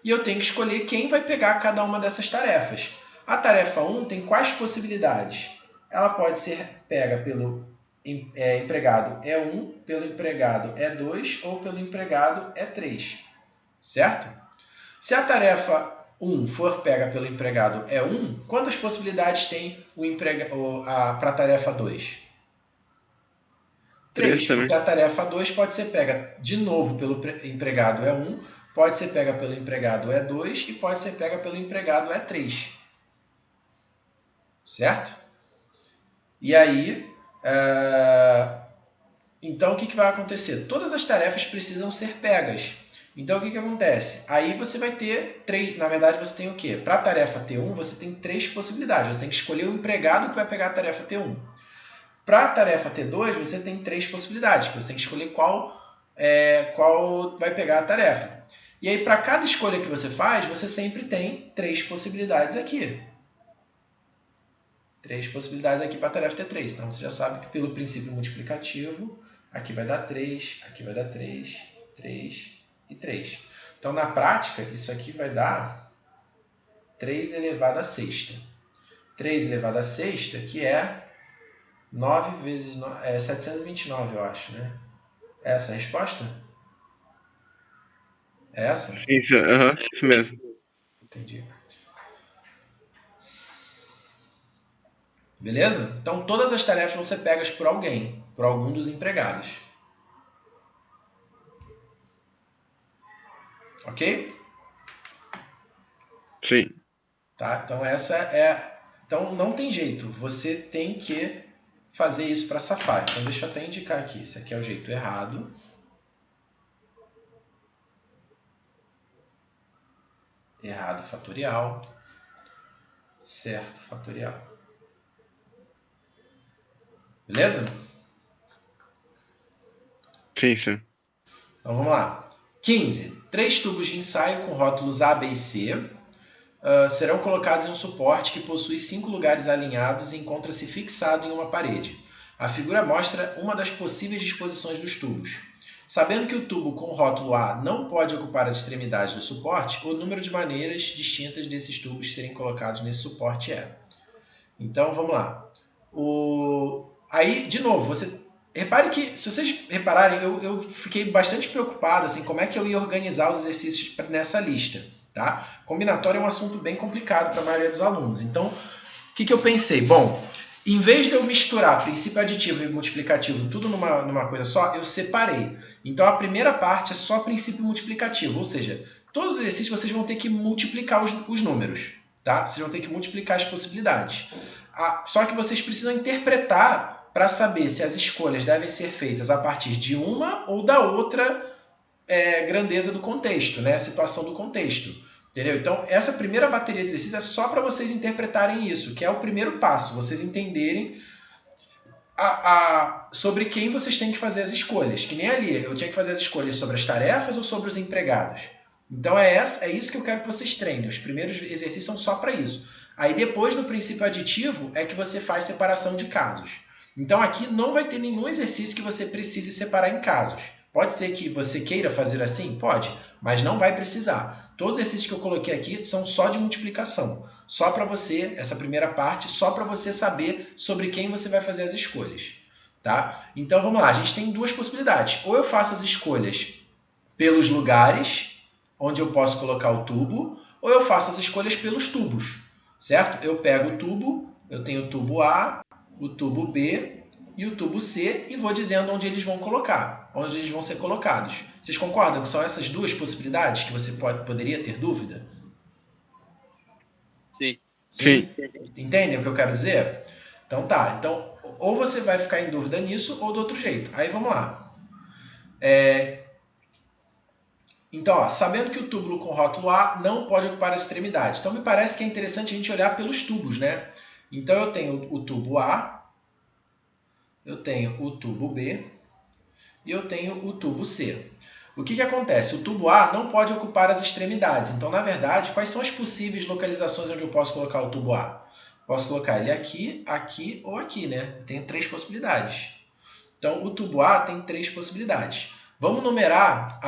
E eu tenho que escolher quem vai pegar cada uma dessas tarefas. A tarefa 1 tem quais possibilidades? Ela pode ser pega pelo empregado E1, pelo empregado E2 ou pelo empregado E3. Certo? Se a tarefa 1 for pega pelo empregado E1, quantas possibilidades tem para a tarefa 2? 3, porque a tarefa 2 pode ser pega de novo pelo empregado E1, pode ser pega pelo empregado E2 e pode ser pega pelo empregado E3. Certo? E aí, então o que vai acontecer? Todas as tarefas precisam ser pegas. Então o que acontece? Aí você vai ter 3, na verdade você tem o quê? Para a tarefa T1 você tem 3 possibilidades. Você tem que escolher o empregado que vai pegar a tarefa T1. Para a tarefa T2 você tem 3 possibilidades. Você tem que escolher qual vai pegar a tarefa. E aí, para cada escolha que você faz, você sempre tem 3 possibilidades aqui. 3 possibilidades aqui para a tarefa T3. Então, você já sabe que pelo princípio multiplicativo, aqui vai dar 3, aqui vai dar 3, 3 e 3. Então, na prática, isso aqui vai dar 3 elevado a sexta. 3 elevado a sexta, que é 9 vezes 9, 729, eu acho, né? Essa é a resposta? É essa? Isso mesmo. Entendi. Beleza? Então, todas as tarefas vão ser pegas por alguém, por algum dos empregados. Ok? Sim. Tá? Então, Então, não tem jeito. Você tem que fazer isso para safar. Então, deixa eu até indicar aqui. Esse aqui é o jeito errado. Errado fatorial. Certo fatorial. Beleza? Sim. Então vamos lá. 15. 3 tubos de ensaio com rótulos A, B e C serão colocados em um suporte que possui 5 lugares alinhados e encontra-se fixado em uma parede. A figura mostra uma das possíveis disposições dos tubos. Sabendo que o tubo com o rótulo A não pode ocupar as extremidades do suporte, o número de maneiras distintas desses tubos serem colocados nesse suporte é. Então, vamos lá. Aí, de novo, repare que, se vocês repararem, eu fiquei bastante preocupado assim, como é que eu ia organizar os exercícios nessa lista. Tá? Combinatório é um assunto bem complicado para a maioria dos alunos. Então, o que eu pensei? Bom, em vez de eu misturar princípio aditivo e multiplicativo tudo numa coisa só, eu separei. Então, a primeira parte é só princípio multiplicativo, ou seja, todos os exercícios vocês vão ter que multiplicar os números. Tá? Vocês vão ter que multiplicar as possibilidades. Só que vocês precisam interpretar para saber se as escolhas devem ser feitas a partir de uma ou da outra grandeza do contexto, né? Situação do contexto. Entendeu? Então, essa primeira bateria de exercícios é só para vocês interpretarem isso, que é o primeiro passo, vocês entenderem sobre quem vocês têm que fazer as escolhas. Que nem ali, eu tinha que fazer as escolhas sobre as tarefas ou sobre os empregados. Então, é isso que eu quero que vocês treinem. Os primeiros exercícios são só para isso. Aí, depois, no princípio aditivo, é que você faz separação de casos. Então, aqui não vai ter nenhum exercício que você precise separar em casos. Pode ser que você queira fazer assim? Pode, mas não vai precisar. Todos os exercícios que eu coloquei aqui são só de multiplicação. Só para você, essa primeira parte, só para você saber sobre quem você vai fazer as escolhas. Tá? Então, vamos lá. A gente tem 2 possibilidades. Ou eu faço as escolhas pelos lugares onde eu posso colocar o tubo, ou eu faço as escolhas pelos tubos. Certo? Eu pego o tubo, eu tenho o tubo A, o tubo B e o tubo C e vou dizendo onde eles vão colocar, onde eles vão ser colocados. Vocês concordam que são essas 2 possibilidades que você poderia ter dúvida? Sim. Sim? Entendem o que eu quero dizer? Então tá. Então, ou você vai ficar em dúvida nisso ou do outro jeito. Aí vamos lá. Então, ó, sabendo que o túbulo com rótulo A não pode ocupar a extremidade. Então, me parece que é interessante a gente olhar pelos tubos, né? Então, eu tenho o tubo A, eu tenho o tubo B e eu tenho o tubo C. O que acontece? O tubo A não pode ocupar as extremidades. Então, na verdade, quais são as possíveis localizações onde eu posso colocar o tubo A? Posso colocar ele aqui, aqui ou aqui, né? Tem 3 possibilidades. Então, o tubo A tem 3 possibilidades. Vamos numerar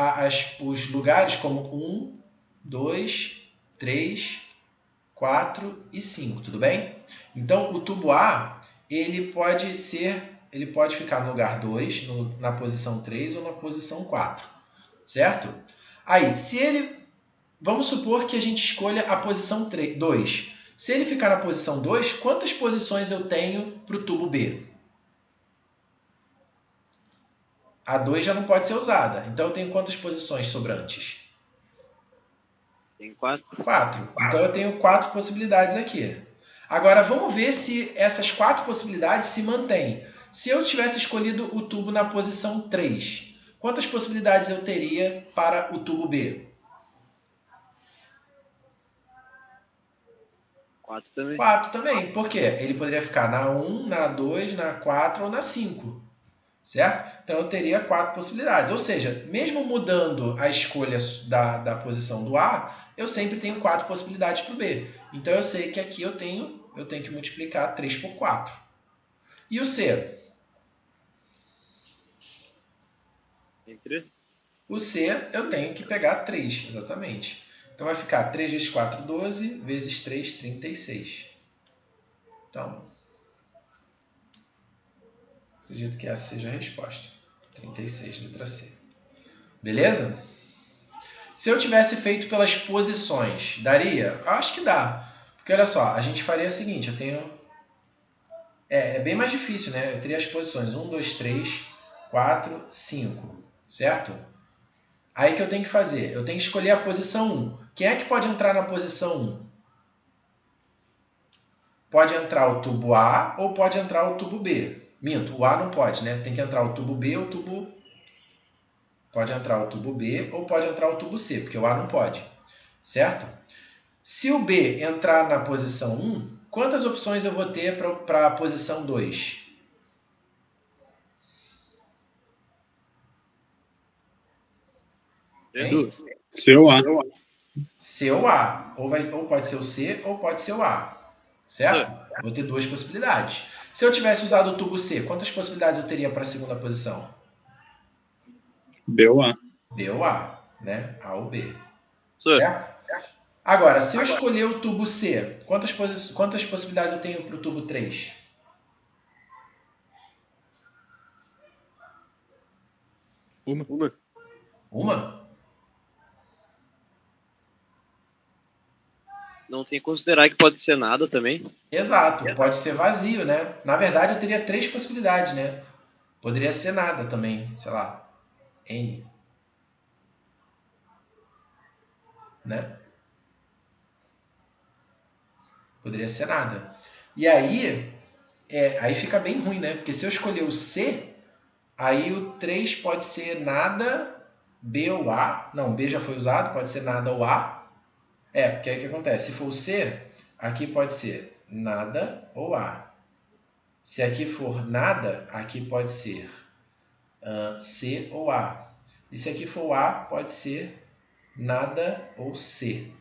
os lugares como 1, 2, 3, 4 e 5, tudo bem? Então, o tubo A, ele pode ficar no lugar 2, na posição 3 ou na posição 4, certo? Aí, vamos supor que a gente escolha a posição 2. Se ele ficar na posição 2, quantas posições eu tenho para o tubo B? A 2 já não pode ser usada. Então, eu tenho quantas posições sobrantes? Tem 4. 4. Então, eu tenho 4 possibilidades aqui. Agora, vamos ver se essas 4 possibilidades se mantêm. Se eu tivesse escolhido o tubo na posição 3, quantas possibilidades eu teria para o tubo B? 4 também. 4 também. Por quê? Ele poderia ficar na 1, na 2, na 4 ou na 5. Certo? Então, eu teria 4 possibilidades. Ou seja, mesmo mudando a escolha da posição do A, eu sempre tenho 4 possibilidades para o B. Então, eu sei que aqui eu tenho que multiplicar 3 por 4. E o C? Tem 3. O C eu tenho que pegar 3, exatamente. Então, vai ficar 3 vezes 4, 12, vezes 3, 36. Então, acredito que essa seja a resposta. 36, letra C. Beleza? Se eu tivesse feito pelas posições, daria? Acho que dá. Porque olha só, a gente faria o seguinte, eu tenho... É bem mais difícil, né? Eu teria as posições 1, 2, 3, 4, 5, certo? Aí que eu tenho que fazer? Eu tenho que escolher a posição 1. Quem é que pode entrar na posição 1? Pode entrar o tubo A ou pode entrar o tubo B. Minto, o A não pode, né? Tem que entrar o tubo B ou o tubo... Pode entrar o tubo B ou pode entrar o tubo C, porque o A não pode, certo? Se o B entrar na posição 1, quantas opções eu vou ter para a posição 2? Hein? C ou A. C ou A. Ou pode ser o C ou pode ser o A. Certo? Vou ter 2 possibilidades. Se eu tivesse usado o tubo C, quantas possibilidades eu teria para a segunda posição? B ou A. B ou A, né? A ou B. Certo? Agora, se eu escolher o tubo C, quantas possibilidades eu tenho para o tubo 3? Uma? Não tem que considerar que pode ser nada também. Exato, pode ser vazio, né? Na verdade, eu teria 3 possibilidades, né? Poderia ser nada também, sei lá, N. Né? Poderia ser nada. E aí, aí fica bem ruim, né? Porque se eu escolher o C, aí o 3 pode ser nada, B ou A. Não, B já foi usado, pode ser nada ou A. Porque aí o que acontece? Se for o C, aqui pode ser nada ou A. Se aqui for nada, aqui pode ser C ou A. E se aqui for A, pode ser nada ou C.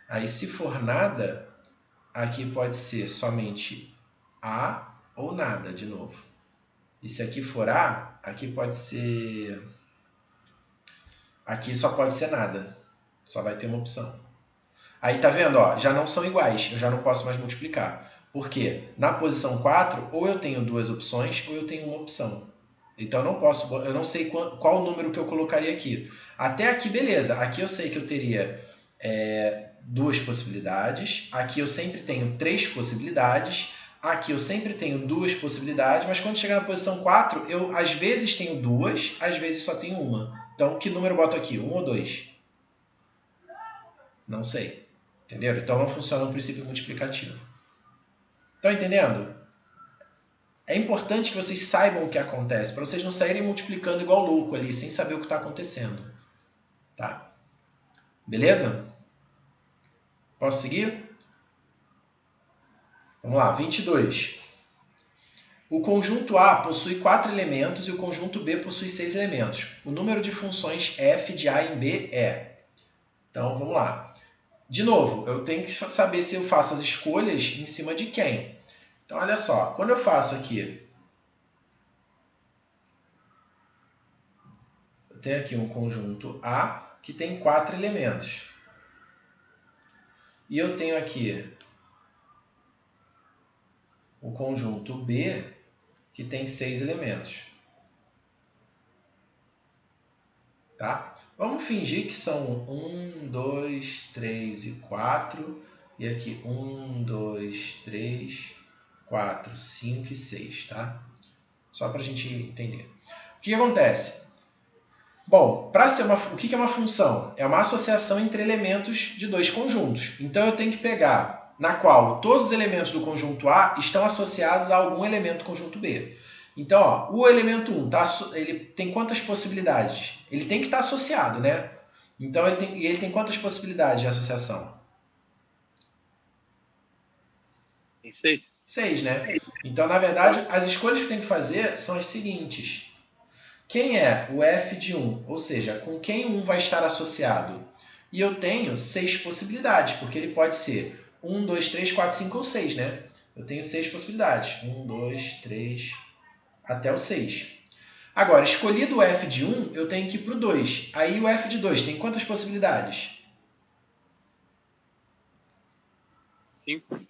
Aí, se for nada, aqui pode ser somente A ou nada, de novo. E se aqui for A, aqui pode ser... Aqui só pode ser nada. Só vai ter uma opção. Aí, tá vendo? Ó, já não são iguais. Eu já não posso mais multiplicar. Por quê? Na posição 4, ou eu tenho 2 opções, ou eu tenho uma opção. Então, eu não sei qual o número que eu colocaria aqui. Até aqui, beleza. Aqui eu sei que eu teria 2 possibilidades. Aqui eu sempre tenho 3 possibilidades. Aqui eu sempre tenho 2 possibilidades. Mas quando chegar na posição 4, eu às vezes tenho 2, às vezes só tenho uma. Então, que número eu boto aqui? 1 ou 2? Não sei. Entenderam? Então não funciona o princípio multiplicativo. Estão entendendo? É importante que vocês saibam o que acontece, para vocês não saírem multiplicando igual louco ali, sem saber o que está acontecendo. Tá? Beleza? Posso seguir? Vamos lá, 22. O conjunto A possui 4 elementos e o conjunto B possui 6 elementos. O número de funções f de A em B é... Então, vamos lá. De novo, eu tenho que saber se eu faço as escolhas em cima de quem. Então, olha só. Quando eu faço aqui... Eu tenho aqui um conjunto A que tem 4 elementos. E eu tenho aqui o conjunto B que tem 6 elementos. Tá? Vamos fingir que são 1, 2, 3 e 4. E aqui 1, 2, 3, 4, 5 e 6. Tá? Só para a gente entender. O que acontece? Bom, o que é uma função? É uma associação entre elementos de dois conjuntos. Então eu tenho que pegar na qual todos os elementos do conjunto A estão associados a algum elemento do conjunto B. Então, ó, o elemento 1 ele tem quantas possibilidades? Ele tem que estar associado, né? Então ele tem quantas possibilidades de associação? Tem 6. 6, né? Então, na verdade, as escolhas que tem que fazer são as seguintes. Quem é o f de 1? Ou seja, com quem 1 vai estar associado? E eu tenho 6 possibilidades, porque ele pode ser 1, 2, 3, 4, 5 ou 6, né? Eu tenho 6 possibilidades. 1, 2, 3, até o 6. Agora, escolhido o f de 1, eu tenho que ir para o 2. Aí o f de 2 tem quantas possibilidades? 5.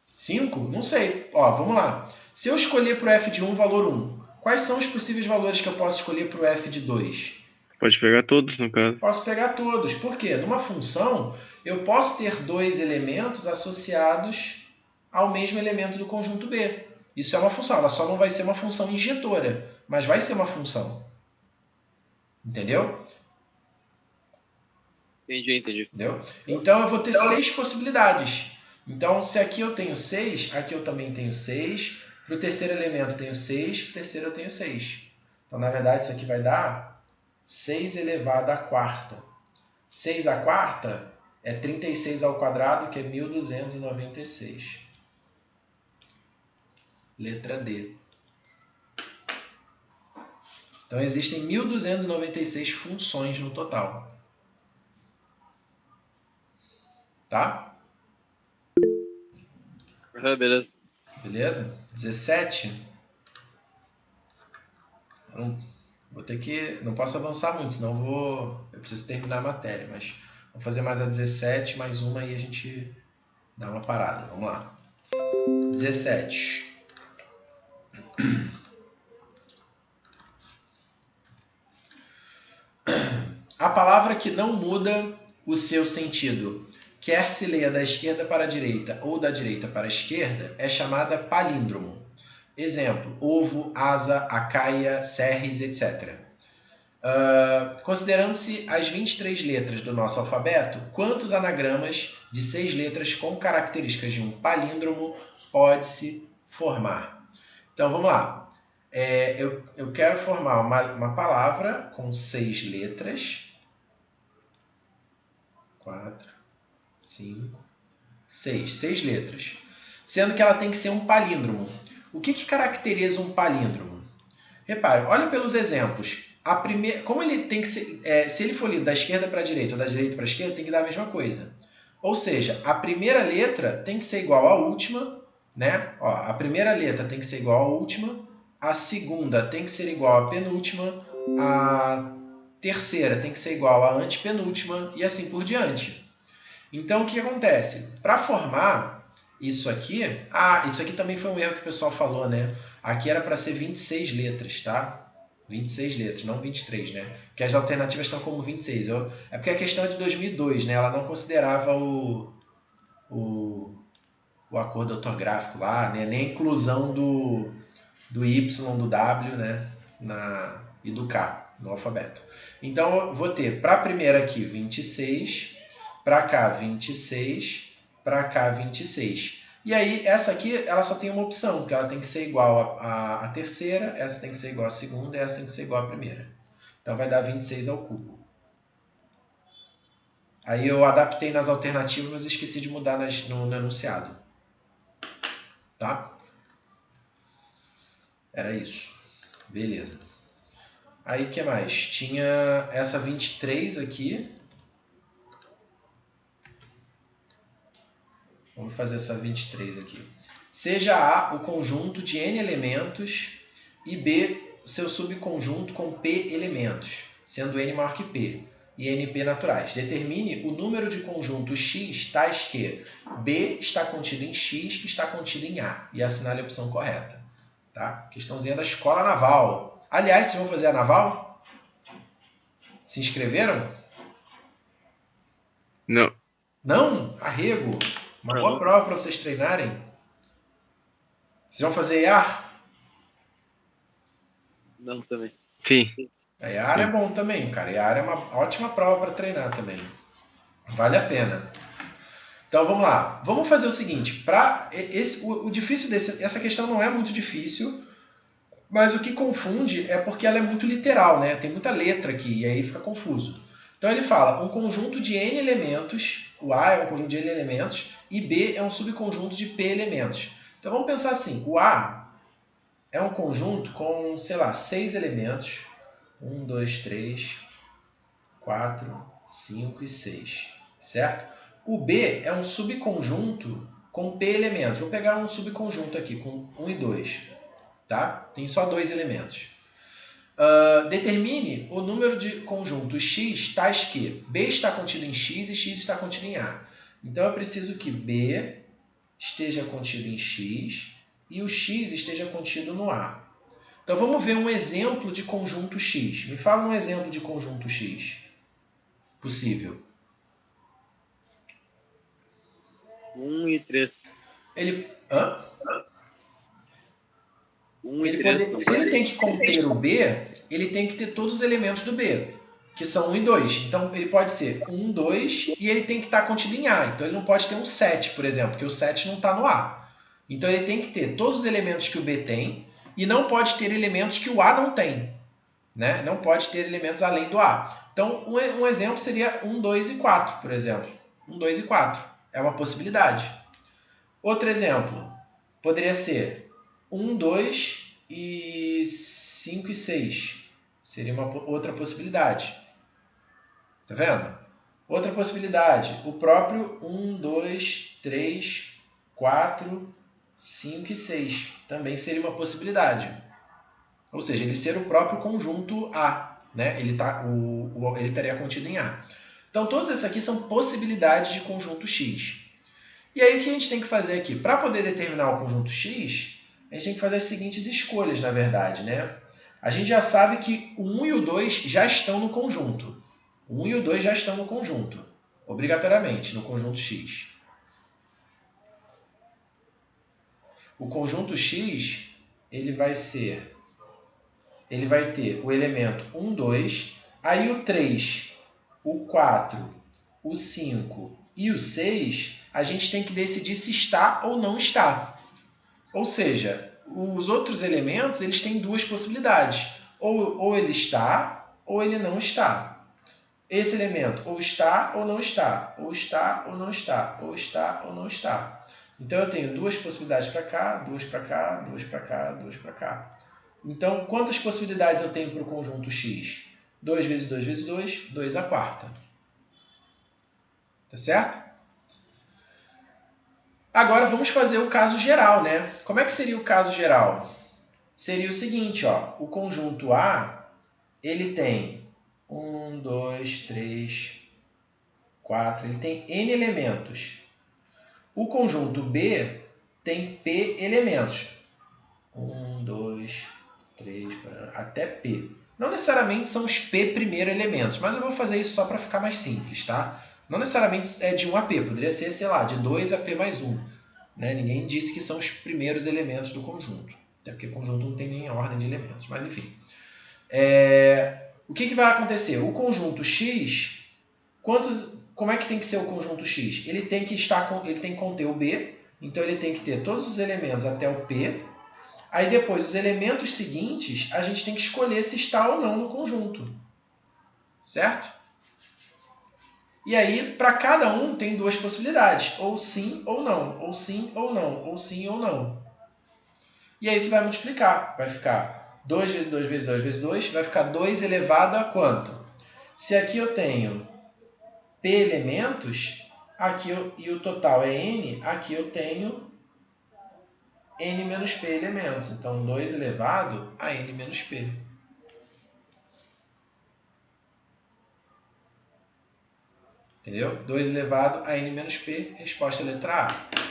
5? Não sei. Ó, vamos lá. Se eu escolher para o f de 1 valor 1, quais são os possíveis valores que eu posso escolher para o f de 2? Pode pegar todos, no caso. Posso pegar todos. Por quê? Numa função, eu posso ter dois elementos associados ao mesmo elemento do conjunto B. Isso é uma função. Ela só não vai ser uma função injetora, mas vai ser uma função. Entendeu? Entendi. Entendeu? Então, eu vou ter 6 possibilidades. Então, se aqui eu tenho 6, aqui eu também tenho 6. Para o terceiro elemento eu tenho 6, para o terceiro eu tenho 6. Então, na verdade, isso aqui vai dar 6 elevado à quarta. 6 à quarta é 36 ao quadrado, que é 1296. Letra D. Então, existem 1296 funções no total. Tá? Beleza. Beleza? 17. Vou ter que... Não posso avançar muito, senão eu preciso terminar a matéria. Mas vou fazer mais a 17, mais uma e a gente dá uma parada. Vamos lá. 17. A palavra que não muda o seu sentido, quer se leia da esquerda para a direita ou da direita para a esquerda, é chamada palíndromo. Exemplo, ovo, asa, acaia, serres, etc. Considerando-se as 23 letras do nosso alfabeto, quantos anagramas de 6 letras com características de um palíndromo pode-se formar? Então, vamos lá. Eu quero formar uma palavra com 6 letras. 4, 5, 6. 6 letras. Sendo que ela tem que ser um palíndromo. O que caracteriza um palíndromo? Repare, olha pelos exemplos. Como ele tem que ser, se ele for lido da esquerda para a direita ou da direita para a esquerda, tem que dar a mesma coisa. Ou seja, a primeira letra tem que ser igual à última, né? Ó, a primeira letra tem que ser igual à última, a segunda tem que ser igual à penúltima, a terceira tem que ser igual à antepenúltima e assim por diante. Então, o que acontece? Para formar isso aqui... isso aqui também foi um erro que o pessoal falou, né? Aqui era para ser 26 letras, tá? 26 letras, não 23, né? Porque as alternativas estão como 26. É porque a questão é de 2002, né? Ela não considerava o acordo ortográfico lá, né? Nem a inclusão do Y, do W, né? E do K no alfabeto. Então, eu vou ter para a primeira aqui 26, para cá 26, para cá 26. E aí, essa aqui, ela só tem uma opção, porque ela tem que ser igual à terceira, essa tem que ser igual à segunda e essa tem que ser igual à primeira. Então, vai dar 26 ao cubo. Aí eu adaptei nas alternativas, mas esqueci de mudar no enunciado. Tá? Era isso. Beleza. Aí, o que mais? Tinha essa 23 aqui. Vamos fazer essa 23 aqui. Seja A o conjunto de N elementos e B seu subconjunto com P elementos, sendo N maior que P e NP naturais. Determine o número de conjuntos X tais que B está contido em X, que está contido em A. E assinale a opção correta. Tá? Questãozinha da escola naval. Aliás, vocês vão fazer a naval? Se inscreveram? Não. Não? Arrego. Uma boa prova para vocês treinarem. Vocês vão fazer IAR? Não, também. Sim. A IAR é bom também, cara. IAR é uma ótima prova para treinar também. Vale a pena. Então vamos lá. Vamos fazer o seguinte. O difícil essa questão não é muito difícil, mas o que confunde é porque ela é muito literal, né? Tem muita letra aqui e aí fica confuso. Então ele fala um conjunto de N elementos, o A é um conjunto de N elementos e B é um subconjunto de P elementos. Então vamos pensar assim, o A é um conjunto com, sei lá, 6 elementos. 1, 2, 3, 4, 5 e 6. Certo? O B é um subconjunto com P elementos. Vou pegar um subconjunto aqui com 1 e 2. Tá? Tem só 2 elementos. Determine o número de conjuntos X tais que B está contido em X e X está contido em A. Então eu preciso que B esteja contido em X e o X esteja contido no A. Então vamos ver um exemplo de conjunto X. Me fala um exemplo de conjunto X possível. 1 e 3. Hã? 1 e 3. Se ele tem que conter o B, ele tem que ter todos os elementos do B, que são 1 e 2. Então ele pode ser 1, 2 e ele tem que estar contido em A. Então ele não pode ter um 7, por exemplo, porque o 7 não está no A. Então ele tem que ter todos os elementos que o B tem e não pode ter elementos que o A não tem. Né? Não pode ter elementos além do A. Então um exemplo seria 1, 2 e 4, por exemplo. 1, 2 e 4. É uma possibilidade. Outro exemplo poderia ser 1, 2 e 5 e 6. Seria uma outra possibilidade. Tá vendo? Outra possibilidade. O próprio 1, 2, 3, 4, 5 e 6. Também seria uma possibilidade. Ou seja, ele ser o próprio conjunto A. Né? Ele estaria contido em A. Então, todas essas aqui são possibilidades de conjunto X. E aí, o que a gente tem que fazer aqui? Para poder determinar o conjunto X, a gente tem que fazer as seguintes escolhas, na verdade. Né? A gente já sabe que o 1 e o 2 já estão no conjunto. O 1 e o 2 já estão no conjunto, obrigatoriamente, no conjunto X. O conjunto X, ele vai ter o elemento 1, 2, aí o 3, o 4, o 5 e o 6, a gente tem que decidir se está ou não está. Ou seja, os outros elementos eles têm duas possibilidades. Ou ele está, ou ele não está. Esse elemento ou está ou não está, ou está ou não está, ou está ou não está. Então eu tenho duas possibilidades para cá, duas para cá, duas para cá, duas para cá. Então, quantas possibilidades eu tenho para o conjunto X? 2 vezes 2 vezes 2, 2 à quarta. Tá certo? Agora vamos fazer o caso geral, né? Como é que seria o caso geral? Seria o seguinte, ó, o conjunto A, ele tem 1, 2, 3, 4, ele tem N elementos. O conjunto B tem P elementos. 1, 2, 3, até P. Não necessariamente são os P primeiro elementos, mas eu vou fazer isso só para ficar mais simples, tá? Não necessariamente é de 1 a P, poderia ser, sei lá, de 2 a P mais 1. Né? Ninguém disse que são os primeiros elementos do conjunto, até porque o conjunto não tem nem ordem de elementos, mas enfim. O que vai acontecer? O conjunto X, como é que tem que ser o conjunto X? Ele tem que conter o B, então ele tem que ter todos os elementos até o P. Aí depois, os elementos seguintes, a gente tem que escolher se está ou não no conjunto. Certo? E aí, para cada um, tem duas possibilidades. Ou sim ou não. Ou sim ou não. Ou sim ou não. E aí você vai multiplicar. Vai ficar 2 vezes 2 vezes 2 vezes 2. Vai ficar 2 elevado a quanto? Se aqui eu tenho P elementos, e o total é N, aqui eu tenho N menos P elementos. Então, 2 elevado a N menos P. Entendeu? 2 elevado a N menos P. Resposta letra A.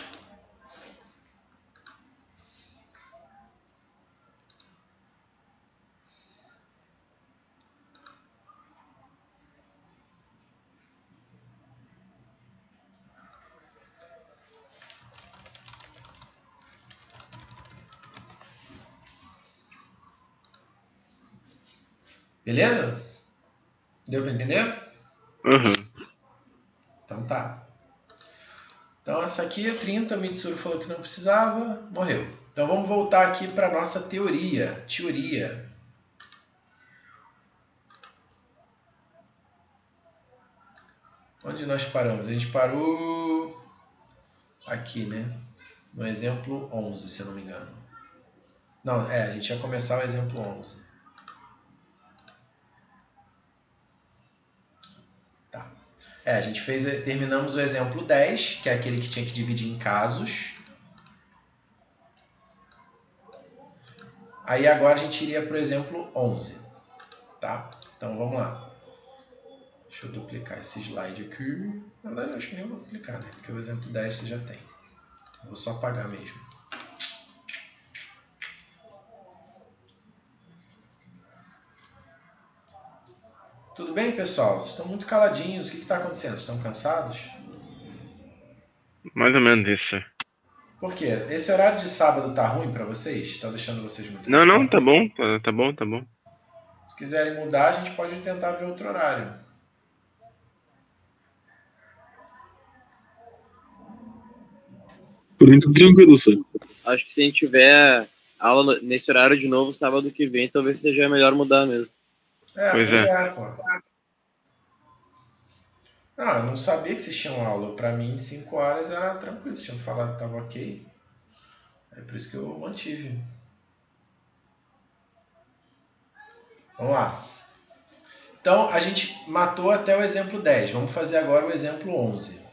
Beleza? Deu para entender? Uhum. Então tá. Então essa aqui é 30, o Mitsuru falou que não precisava, morreu. Então vamos voltar aqui para a nossa teoria. Onde nós paramos? A gente parou aqui, né? No exemplo 11, se eu não me engano. Não, a gente ia começar o exemplo 11. Tá. A gente terminamos o exemplo 10, que é aquele que tinha que dividir em casos. Aí agora a gente iria para o exemplo 11. Tá? Então vamos lá. Deixa eu duplicar esse slide aqui. Na verdade, eu acho que nem vou duplicar, né? Porque o exemplo 10 você já tem. Eu vou só apagar mesmo. Tudo bem, pessoal? Vocês estão muito caladinhos. O que está acontecendo? Estão cansados? Mais ou menos isso. Por quê? Esse horário de sábado tá ruim para vocês? Está deixando vocês muito Não, cansados? não, tá bom. Tá bom, tá bom. Se quiserem mudar, a gente pode tentar ver outro horário. Por mim, tudo tranquilo, só. Acho que se a gente tiver aula nesse horário de novo, sábado que vem, talvez seja melhor mudar mesmo. Pois é. Pô. Ah, eu não sabia que vocês tinham aula. Para mim, 5 horas era tranquilo. Vocês tinham falado que estava ok. É por isso que eu mantive. Vamos lá. Então, a gente matou até o exemplo 10. Vamos fazer agora o exemplo 11.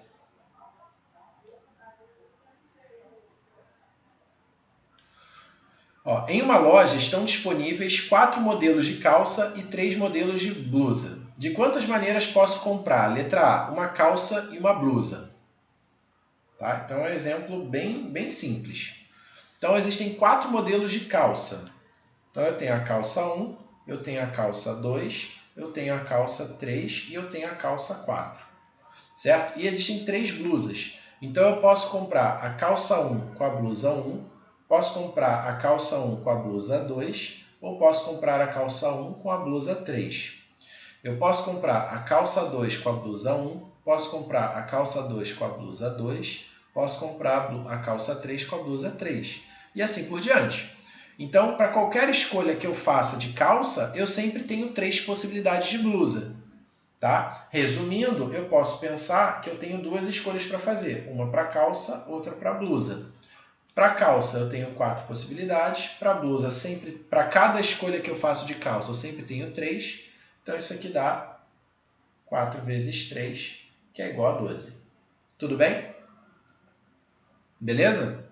Ó, em uma loja estão disponíveis 4 modelos de calça e 3 modelos de blusa. De quantas maneiras posso comprar? Letra A, uma calça e uma blusa. Tá? Então é um exemplo bem simples. Então existem 4 modelos de calça. Então eu tenho a calça 1, eu tenho a calça 2, eu tenho a calça 3 e eu tenho a calça 4. Certo? E existem 3 blusas. Então eu posso comprar a calça 1 com a blusa 1, posso comprar a calça 1 com a blusa 2 ou posso comprar a calça 1 com a blusa 3. Eu posso comprar a calça 2 com a blusa 1, posso comprar a calça 2 com a blusa 2, posso comprar a calça 3 com a blusa 3 e assim por diante. Então, para qualquer escolha que eu faça de calça, eu sempre tenho 3 possibilidades de blusa. Tá? Resumindo, eu posso pensar que eu tenho 2 escolhas para fazer, uma para calça, outra para blusa. Para calça eu tenho 4 possibilidades, para blusa sempre, para cada escolha que eu faço de calça eu sempre tenho 3, então isso aqui dá 4 vezes 3, que é igual a 12. Tudo bem? Beleza?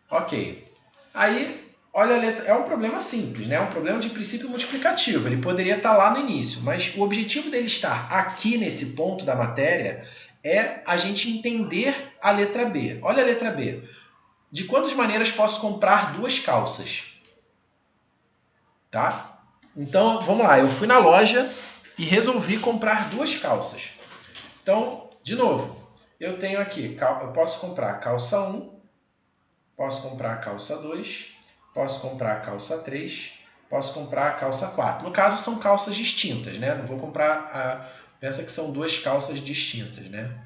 Ok. Aí, olha a letra, é um problema simples, né? É um problema de princípio multiplicativo, ele poderia estar lá no início, mas o objetivo dele estar aqui nesse ponto da matéria é a gente entender a letra B. Olha a letra B. De quantas maneiras posso comprar 2 calças? Tá? Então, vamos lá. Eu fui na loja e resolvi comprar 2 calças. Então, de novo, eu tenho aqui, eu posso comprar a calça 1, posso comprar a calça 2, posso comprar a calça 3, posso comprar a calça 4. No caso, são calças distintas, né? Não vou comprar Pensa que são duas calças distintas, né?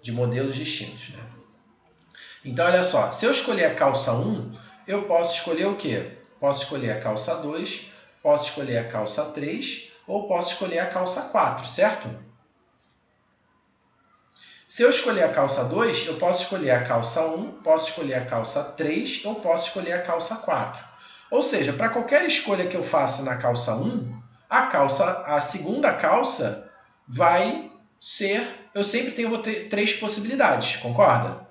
De modelos distintos, né? Então, olha só. Se eu escolher a calça 1, eu posso escolher o quê? Posso escolher a calça 2, posso escolher a calça 3 ou posso escolher a calça 4, certo? Se eu escolher a calça 2, eu posso escolher a calça 1, posso escolher a calça 3 ou posso escolher a calça 4. Ou seja, para qualquer escolha que eu faça na calça 1, a segunda calça vai ser... Eu sempre vou ter 3 possibilidades, concorda?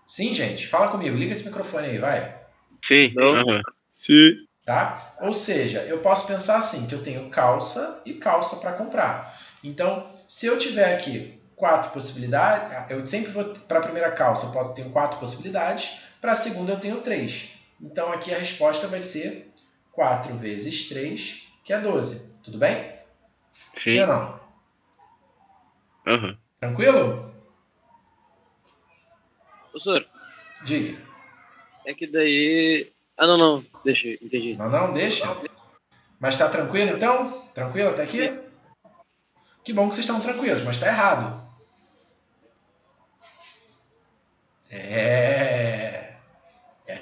Sim, gente? Fala comigo, liga esse microfone aí, vai. Sim. Não. Aham. Sim. Tá? Ou seja, eu posso pensar assim, que eu tenho calça e calça para comprar. Então, se eu tiver aqui 4 possibilidades, eu sempre vou, para a primeira calça eu tenho 4 possibilidades, para a segunda eu tenho 3. Então, aqui a resposta vai ser 4 vezes 3, que é 12. Tudo bem? Sim ou Sim. não? Aham. Tranquilo? Professor, Diga. é que daí... Ah, não. Deixa, entendi. Não, deixa. Mas está tranquilo então? Tranquilo até aqui? Sim. Que bom que vocês estão tranquilos, mas está errado. É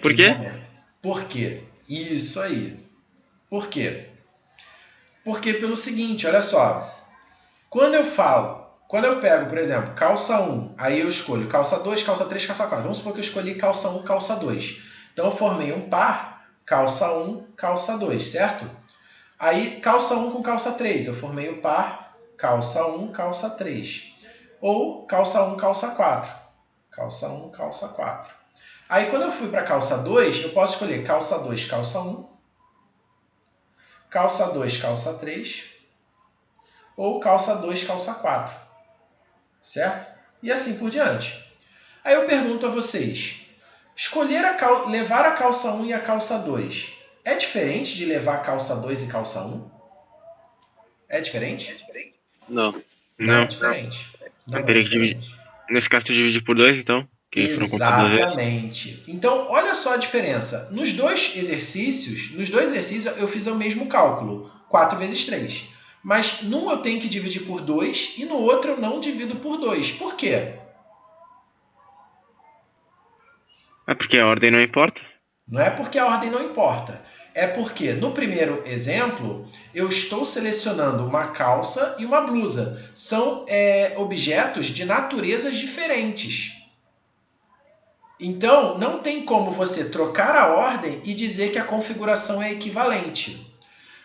Por aquele quê? momento. Por quê? Isso aí. Por quê? Porque pelo seguinte, olha só. Quando eu pego, por exemplo, calça 1, aí eu escolho calça 2, calça 3, calça 4. Vamos supor que eu escolhi calça 1, calça 2. Então eu formei um par, calça 1, calça 2, certo? Aí calça 1 com calça 3, eu formei o par, calça 1, calça 3. Ou calça 1, calça 4. Calça 1, calça 4. Aí quando eu fui para calça 2, eu posso escolher calça 2, calça 1, calça 2, calça 3 ou calça 2, calça 4, certo? E assim por diante. Aí eu pergunto a vocês, levar a calça 1 e a calça 2 é diferente de levar a calça 2 e calça 1? É diferente? Não. Não é Não. diferente. Não Eu é teria que dividir. diferente. Nesse caso, tu divide por 2, então? Que foram contados 2 vezes. Exatamente. Então, olha só a diferença. Nos dois exercícios eu fiz o mesmo cálculo, 4 vezes 3. Mas num eu tenho que dividir por 2 e no outro eu não divido por 2. Por quê? É porque a ordem não importa. Não é porque a ordem não importa. É porque no primeiro exemplo eu estou selecionando uma calça e uma blusa. São objetos de naturezas diferentes. Então, não tem como você trocar a ordem e dizer que a configuração é equivalente.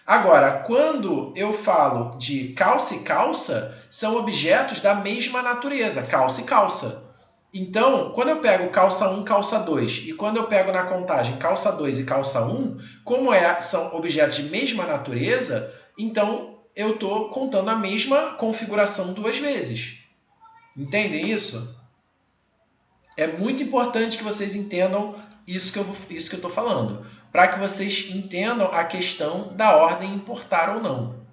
Agora, quando eu falo de calça e calça, são objetos da mesma natureza, calça e calça. Então, quando eu pego calça 1, calça 2, e quando eu pego na contagem calça 2 e calça 1, como são objetos de mesma natureza, então eu estou contando a mesma configuração 2 vezes. Entendem isso? É muito importante que vocês entendam isso que eu estou falando, para que vocês entendam a questão da ordem importar ou não.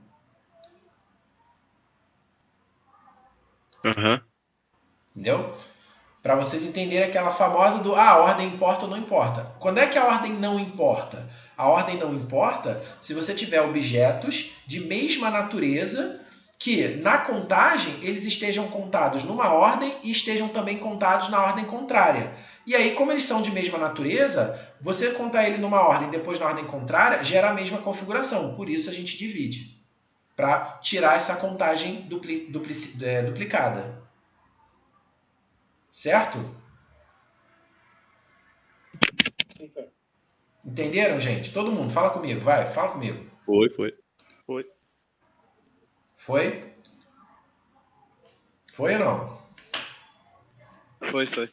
Aham. Entendeu? Para vocês entenderem aquela famosa do a ordem importa ou não importa. Quando é que a ordem não importa? A ordem não importa se você tiver objetos de mesma natureza que na contagem eles estejam contados numa ordem e estejam também contados na ordem contrária. E aí, como eles são de mesma natureza, você contar ele numa ordem e depois na ordem contrária gera a mesma configuração. Por isso a gente divide, para tirar essa contagem duplicada. Certo? Entenderam, gente? Todo mundo, fala comigo, vai, fala comigo. Foi. Foi? Foi ou não? Foi.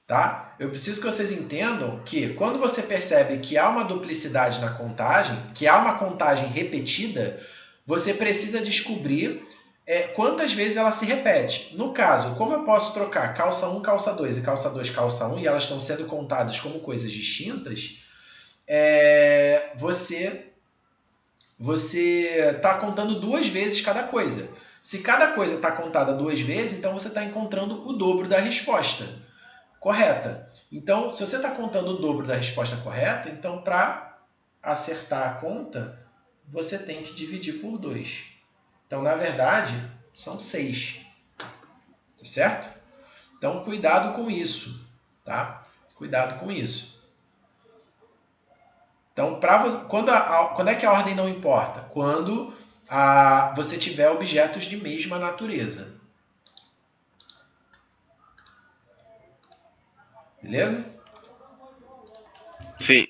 Tá? Eu preciso que vocês entendam que quando você percebe que há uma duplicidade na contagem, que há uma contagem repetida, você precisa descobrir quantas vezes ela se repete. No caso, como eu posso trocar calça 1, calça 2 e calça 2, calça 1 e elas estão sendo contadas como coisas distintas, você está contando 2 vezes cada coisa. Se cada coisa está contada 2 vezes, então você está encontrando o dobro da resposta correta. Então, se você está contando o dobro da resposta correta, então para acertar a conta, você tem que dividir por 2. Então, na verdade, são 6. Tá certo? Então, cuidado com isso. Tá? Cuidado com isso. Então, quando é que a ordem não importa? Quando você tiver objetos de mesma natureza. Beleza? Sim.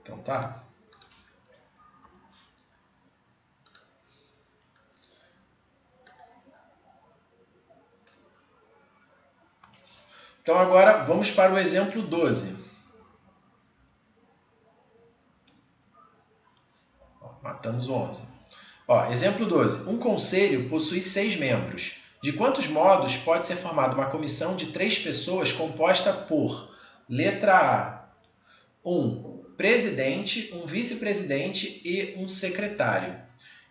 Então tá. Então agora vamos para o exemplo 12. Matamos o 11. Exemplo 12. Um conselho possui 6 membros. De quantos modos pode ser formada uma comissão de 3 pessoas composta por: letra A, um presidente, um vice-presidente e um secretário.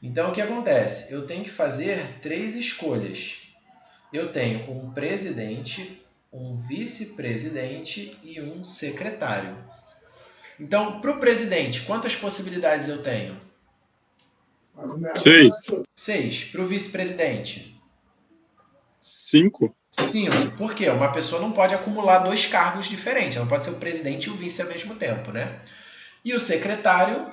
Então, o que acontece? Eu tenho que fazer 3 escolhas. Eu tenho um presidente, um vice-presidente e um secretário. Então, para o presidente, quantas possibilidades eu tenho? 6. 6. Para o vice-presidente? 5. 5. Por quê? Uma pessoa não pode acumular 2 cargos diferentes. Não pode ser o presidente e o vice ao mesmo tempo, né? E o secretário?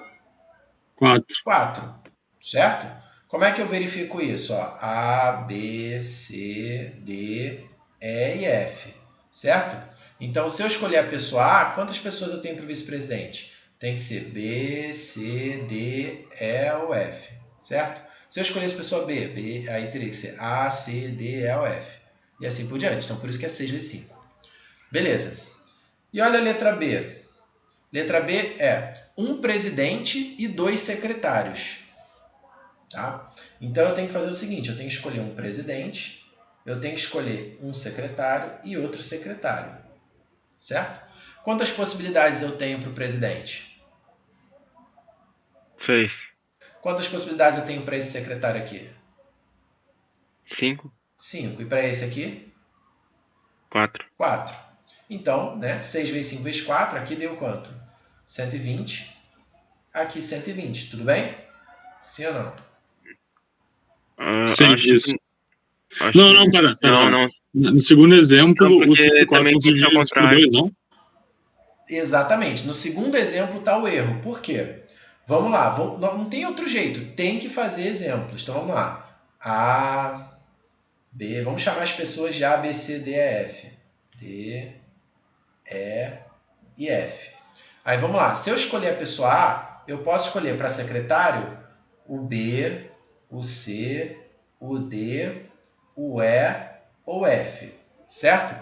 4. 4. Certo? Como é que eu verifico isso? A, B, C, D, E e F. Certo? Então, se eu escolher a pessoa A, quantas pessoas eu tenho para o vice-presidente? Tem que ser B, C, D, E ou F. Certo? Se eu escolher a pessoa B, aí teria que ser A, C, D, E ou F. E assim por diante. Então, por isso que é 6 vezes 5. Beleza. E olha a letra B. Letra B é um presidente e 2 secretários. Tá? Então, eu tenho que fazer o seguinte. Eu tenho que escolher um presidente, eu tenho que escolher um secretário e outro secretário. Certo? Quantas possibilidades eu tenho para o presidente? 6. Quantas possibilidades eu tenho para esse secretário aqui? 5. 5. E para esse aqui? 4. 4. Então, né, 6 vezes 5 vezes 4, aqui deu quanto? 120. Aqui 120. Tudo bem? Sim ou não? Sim, Acho isso. Acho Não, que... pera. Não. No segundo exemplo, Não, o 5 porque e 4 também são tem que ser ao divididos por contrário. 2, não? Exatamente. No segundo exemplo está o erro. Por quê? Vamos lá. Não tem outro jeito. Tem que fazer exemplos. Então vamos lá. A, B. Vamos chamar as pessoas de A, B, C, D, E, F. D, E e F. Aí vamos lá. Se eu escolher a pessoa A, eu posso escolher para secretário o B, o C, o D, o E ou F. Certo?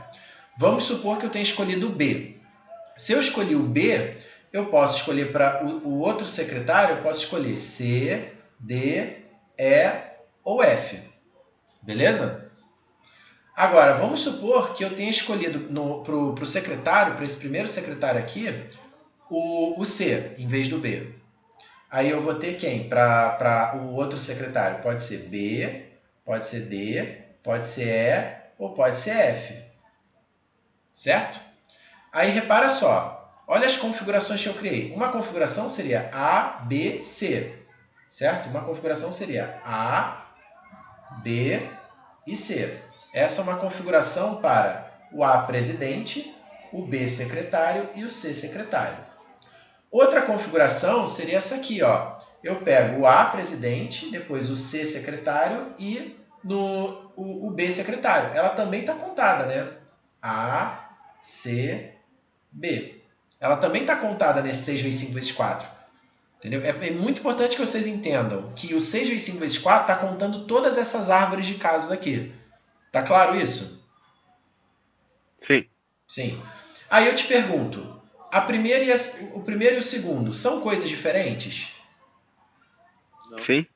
Vamos supor que eu tenha escolhido o B. Se eu escolhi o B, eu posso escolher para o outro secretário, eu posso escolher C, D, E ou F. Beleza? Agora, vamos supor que eu tenha escolhido para o secretário, para esse primeiro secretário aqui, o C em vez do B. Aí eu vou ter quem para o outro secretário? Pode ser B, pode ser D, pode ser E ou pode ser F. Certo? Aí repara só, olha as configurações que eu criei. Uma configuração seria A, B, C, certo? Uma configuração seria A, B e C. Essa é uma configuração para o A presidente, o B secretário e o C secretário. Outra configuração seria essa aqui, ó. Eu pego o A presidente, depois o C secretário e o B secretário. Ela também está contada, né? A, C, B. Ela também está contada nesse 6 vezes 5 vezes 4. Entendeu? É muito importante que vocês entendam que o 6 vezes 5 vezes 4 está contando todas essas árvores de casos aqui. Tá claro isso? Sim. Sim. Aí eu te pergunto, o primeiro e o segundo são coisas diferentes? Não. Sim.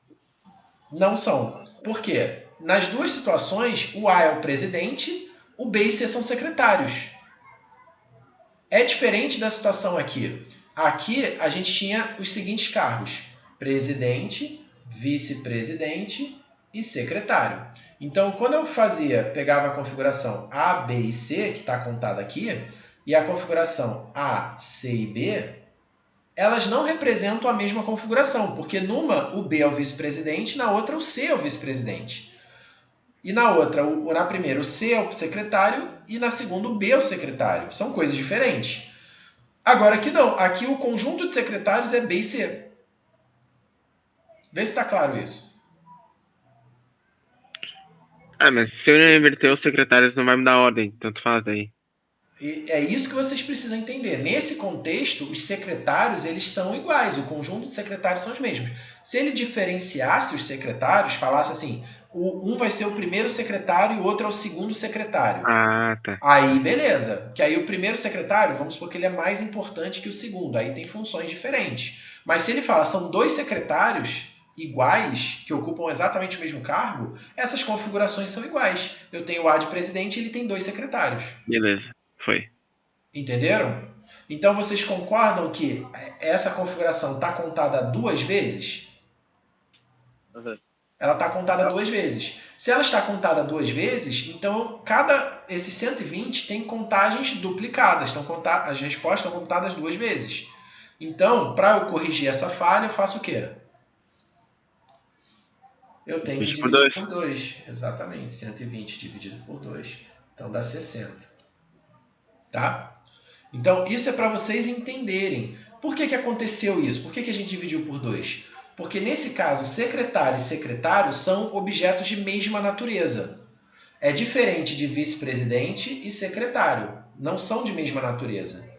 Não são. Por quê? Nas duas situações, o A é o presidente, o B e C são secretários. É diferente da situação aqui. Aqui a gente tinha os seguintes cargos: presidente, vice-presidente e secretário. Então, quando eu pegava a configuração A, B e C, que está contada aqui, e a configuração A, C e B, elas não representam a mesma configuração, porque numa o B é o vice-presidente, na outra o C é o vice-presidente. E na outra, na primeira, o C é o secretário e na segunda o B é o secretário. São coisas diferentes. Agora aqui não. Aqui o conjunto de secretários é B e C. Vê se está claro isso. Mas se eu inverter os secretários não vai mudar a ordem, tanto faz aí. E é isso que vocês precisam entender. Nesse contexto, os secretários eles são iguais. O conjunto de secretários são os mesmos. Se ele diferenciasse os secretários, falasse assim, um vai ser o primeiro secretário e o outro é o segundo secretário. Ah, tá. Aí, beleza. Que aí o primeiro secretário, vamos supor que ele é mais importante que o segundo. Aí tem funções diferentes. Mas se ele fala, são dois secretários iguais, que ocupam exatamente o mesmo cargo, essas configurações são iguais. Eu tenho o A de presidente e ele tem dois secretários. Beleza, foi. Entenderam? Então vocês concordam que essa configuração está contada duas vezes? Uhum. Ela está contada duas vezes. Se ela está contada duas vezes, então esses 120 tem contagens duplicadas. As respostas estão contadas duas vezes. Então, para eu corrigir essa falha, eu faço o quê? Eu tenho que dividir por 2. Exatamente. 120 dividido por 2. Então dá 60. Tá? Então, isso é para vocês entenderem. Por que aconteceu isso? Por que a gente dividiu por 2? Porque, nesse caso, secretário e secretário são objetos de mesma natureza. É diferente de vice-presidente e secretário. Não são de mesma natureza.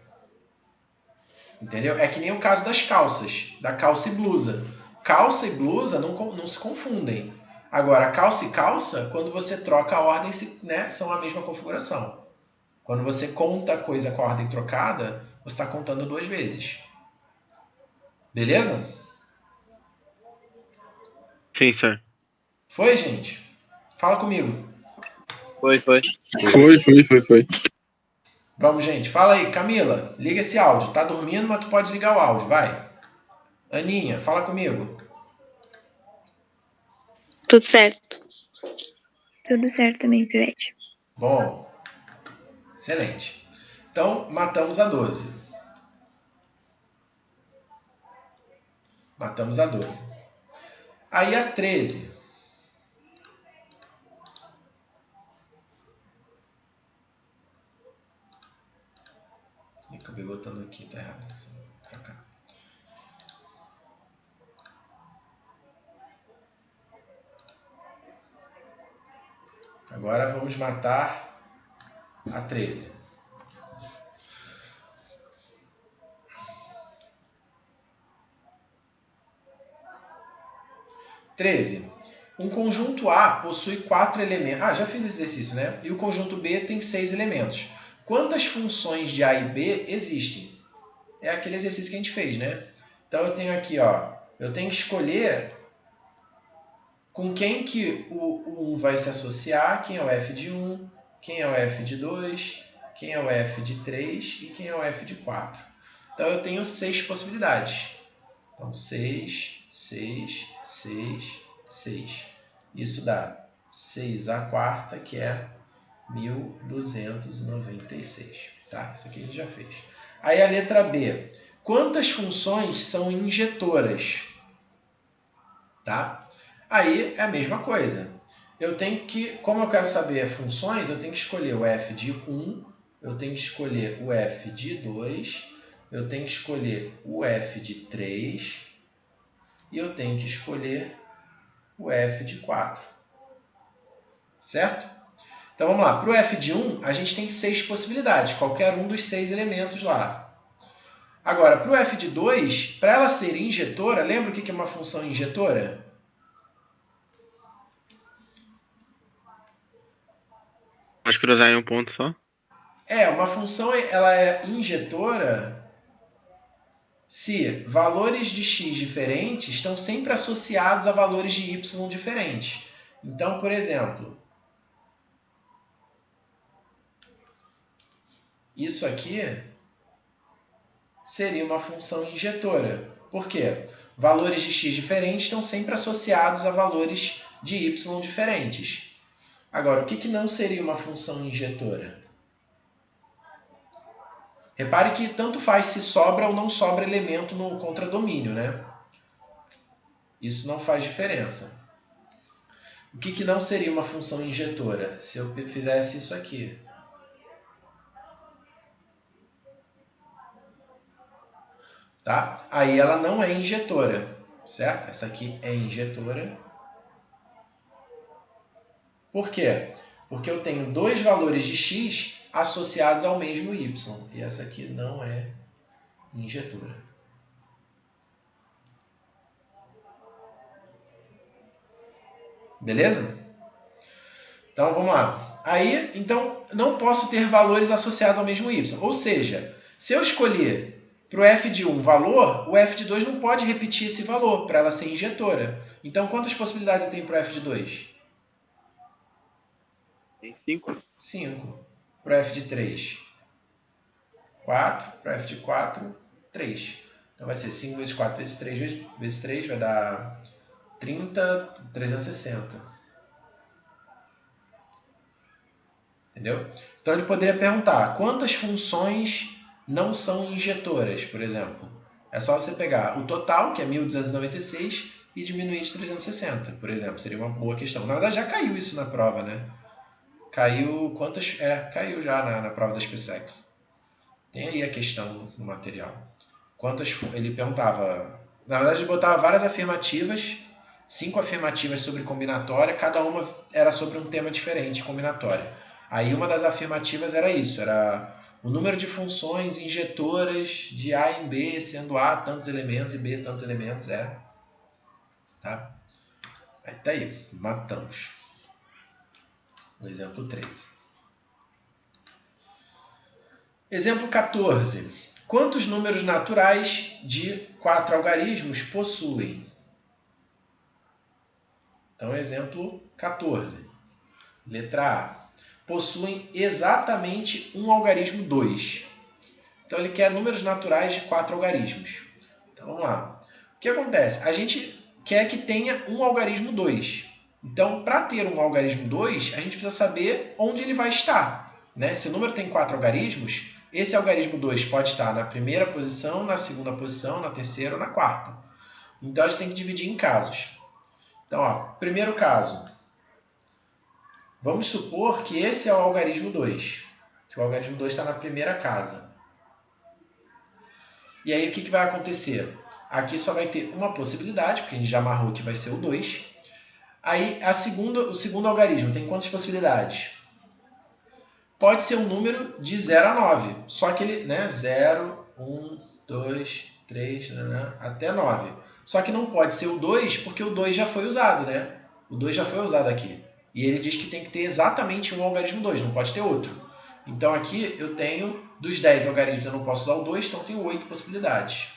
Entendeu? É que nem o caso das calças. Da calça e blusa. Calça e blusa não se confundem. Agora, calça e calça, quando você troca a ordem, são a mesma configuração. Quando você conta a coisa com a ordem trocada, você está contando duas vezes. Beleza? Sim, senhor. Foi, gente? Fala comigo. Foi. Foi. Vamos, gente. Fala aí, Camila. Liga esse áudio. Tá dormindo, mas tu pode ligar o áudio. Vai. Aninha, fala comigo. Tudo certo. Tudo certo também, Pivete. Bom. Excelente. Então, matamos a 12. Matamos a 12. Aí a 13. Acabei botando aqui, tá errado. Pra cá. Agora vamos matar a 13. Um conjunto A possui 4 elementos. Já fiz esse exercício, né? E o conjunto B tem 6 elementos. Quantas funções de A e B existem? É aquele exercício que a gente fez, né? Então eu tenho aqui, eu tenho que escolher com quem que o 1 vai se associar, quem é o f de 1, quem é o f de 2, quem é o f de 3 e quem é o f de 4. Então eu tenho 6 possibilidades. Então 6, 6, 6, 6. Isso dá 6 à quarta, que é 1296. Tá? Isso aqui a gente já fez. Aí a letra B. Quantas funções são injetoras? Tá? Aí é a mesma coisa. Eu tenho que, como eu quero saber funções, eu tenho que escolher o f de 1, eu tenho que escolher o f de 2, eu tenho que escolher o f de 3 e eu tenho que escolher o f de 4. Certo? Então vamos lá. Para o f de 1, a gente tem 6 possibilidades, qualquer um dos 6 elementos lá. Agora, para o f de 2, para ela ser injetora, lembra o que é uma função injetora? Pode cruzar em um ponto só? Uma função ela é injetora se valores de x diferentes estão sempre associados a valores de y diferentes. Então, por exemplo, isso aqui seria uma função injetora. Por quê? Valores de x diferentes estão sempre associados a valores de y diferentes. Agora, o que não seria uma função injetora? Repare que tanto faz se sobra ou não sobra elemento no contradomínio, né? Isso não faz diferença. O que não seria uma função injetora? Se eu fizesse isso aqui. Tá? Aí ela não é injetora, certo? Essa aqui é injetora. Por quê? Porque eu tenho dois valores de x associados ao mesmo y. E essa aqui não é injetora. Beleza? Então, vamos lá. Aí, então, não posso ter valores associados ao mesmo y. Ou seja, se eu escolher para o f de 1 valor, o f de 2 não pode repetir esse valor para ela ser injetora. Então, quantas possibilidades eu tenho para o f de 2? Tem 5. 5. Para o f de 3? 4. Para o f de 4? 3. Então, vai ser 5 vezes 4 vezes 3 vezes 3 vai dar 30, 360. Entendeu? Então, ele poderia perguntar quantas funções não são injetoras, por exemplo. É só você pegar o total, que é 1.296, e diminuir de 360, por exemplo. Seria uma boa questão. Na verdade, já caiu isso na prova, né? Caiu quantas... caiu já na prova das PSEX. Tem aí a questão no material. Quantas... Ele perguntava... Na verdade, ele botava várias afirmativas, 5 afirmativas sobre combinatória, cada uma era sobre um tema diferente, combinatória. Aí uma das afirmativas era isso, era o número de funções injetoras de A em B, sendo A tantos elementos e B tantos elementos, Tá? Aí tá aí, matamos. No exemplo 13. Exemplo 14. Quantos números naturais de 4 algarismos possuem? Então, exemplo 14. Letra A. Possuem exatamente um algarismo 2. Então, ele quer números naturais de 4 algarismos. Então, vamos lá. O que acontece? A gente quer que tenha um algarismo 2. Então, para ter um algarismo 2, a gente precisa saber onde ele vai estar. Né? Se o número tem 4 algarismos, esse algarismo 2 pode estar na primeira posição, na segunda posição, na terceira ou na quarta. Então, a gente tem que dividir em casos. Então, primeiro caso. Vamos supor que esse é o algarismo 2. Que o algarismo 2 está na primeira casa. E aí, o que vai acontecer? Aqui só vai ter uma possibilidade, porque a gente já amarrou que vai ser o 2. Aí, o segundo algarismo tem quantas possibilidades? Pode ser um número de 0 a 9. Só que ele, 0, 1, 2, 3, até 9. Só que não pode ser o 2, porque o 2 já foi usado, né? O 2 já foi usado aqui. E ele diz que tem que ter exatamente um algarismo 2, não pode ter outro. Então, aqui eu tenho, dos 10 algarismos, eu não posso usar o 2, então eu tenho 8 possibilidades.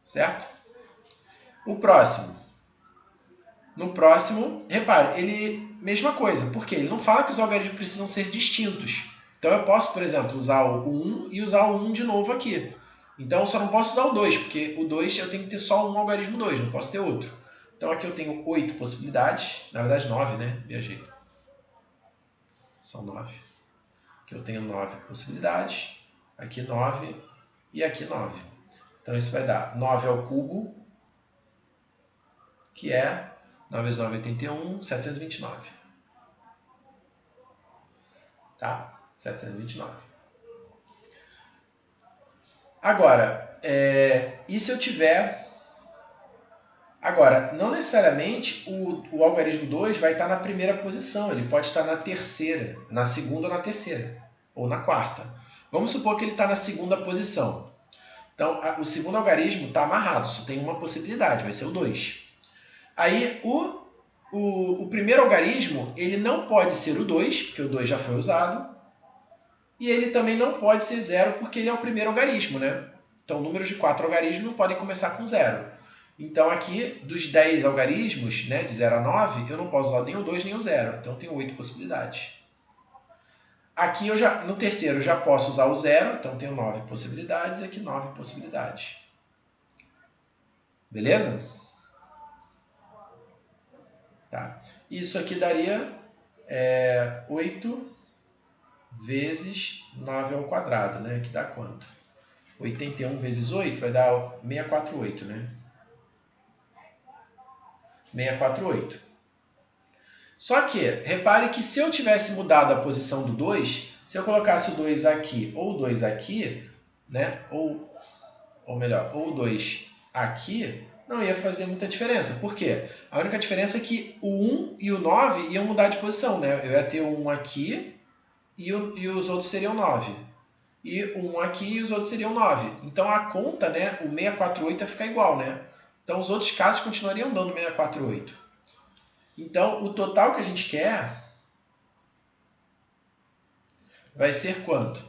Certo? O próximo. No próximo, repare, ele, mesma coisa. Por quê? Ele não fala que os algarismos precisam ser distintos. Então, eu posso, por exemplo, usar o 1 e usar o 1 de novo aqui. Então, eu só não posso usar o 2, porque o 2 eu tenho que ter só um algarismo 2, não posso ter outro. Então, aqui eu tenho 8 possibilidades. Na verdade, 9, né? Viajei. São 9. Aqui eu tenho 9 possibilidades. Aqui 9 e aqui 9. Então, isso vai dar 9 ao cubo, que é 9 vezes 9 é 81, 729. Tá? 729. Agora, e se eu tiver... Agora, não necessariamente o algarismo 2 vai estar na primeira posição. Ele pode estar na terceira, na segunda ou na terceira, ou na quarta. Vamos supor que ele está na segunda posição. Então, o segundo algarismo está amarrado, só tem uma possibilidade, vai ser o 2. Aí, o primeiro algarismo, ele não pode ser o 2, porque o 2 já foi usado. E ele também não pode ser 0, porque ele é o primeiro algarismo, né? Então, números de 4 algarismos não podem começar com 0. Então, aqui, dos 10 algarismos, né, de 0 a 9, eu não posso usar nem o 2 nem o 0. Então, eu tenho 8 possibilidades. Aqui, no terceiro, eu já posso usar o 0. Então, eu tenho 9 possibilidades. E aqui, 9 possibilidades. Beleza? Tá. Isso aqui daria 8 vezes 9 ao quadrado, né? Que dá quanto? 81 vezes 8 vai dar 648, né? 648. Só que, repare que se eu tivesse mudado a posição do 2, se eu colocasse o 2 aqui ou o 2 aqui, né? Ou melhor, ou o 2 aqui, não ia fazer muita diferença. Por quê? A única diferença é que o 1 e o 9 iam mudar de posição, né? Eu ia ter o 1 aqui e os outros seriam 9. E o 1 aqui e os outros seriam 9. Então a conta, né, o 648 ia ficar igual, né? Então os outros casos continuariam dando 648. Então o total que a gente quer vai ser quanto?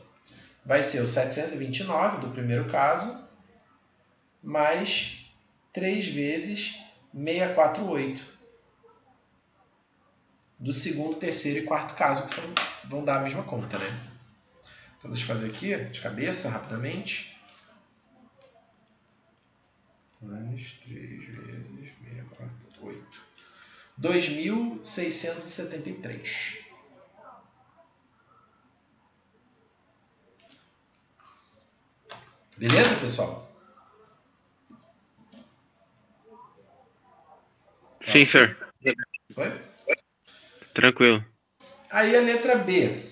Vai ser o 729 do primeiro caso, mais 3 vezes 648 do segundo, terceiro e quarto caso, que vão dar a mesma conta, né? Então, deixa eu fazer aqui, de cabeça, rapidamente. Mais 3 vezes 648. 2.673. Beleza, pessoal? Sim, senhor. Foi? Tranquilo. Aí a letra B.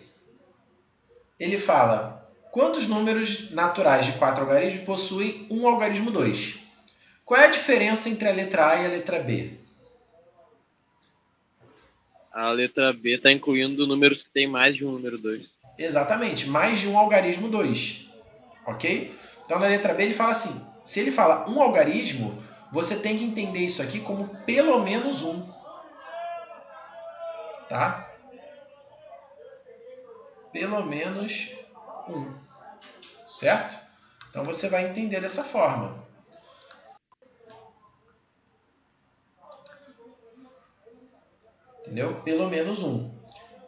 Ele fala: quantos números naturais de 4 algarismos possuem um algarismo 2? Qual é a diferença entre a letra A e a letra B? A letra B está incluindo números que tem mais de um número 2. Exatamente, mais de um algarismo 2. Ok? Então na letra B ele fala assim: se ele fala um algarismo, você tem que entender isso aqui como pelo menos um. Tá? Pelo menos um. Certo? Então você vai entender dessa forma. Entendeu? Pelo menos um.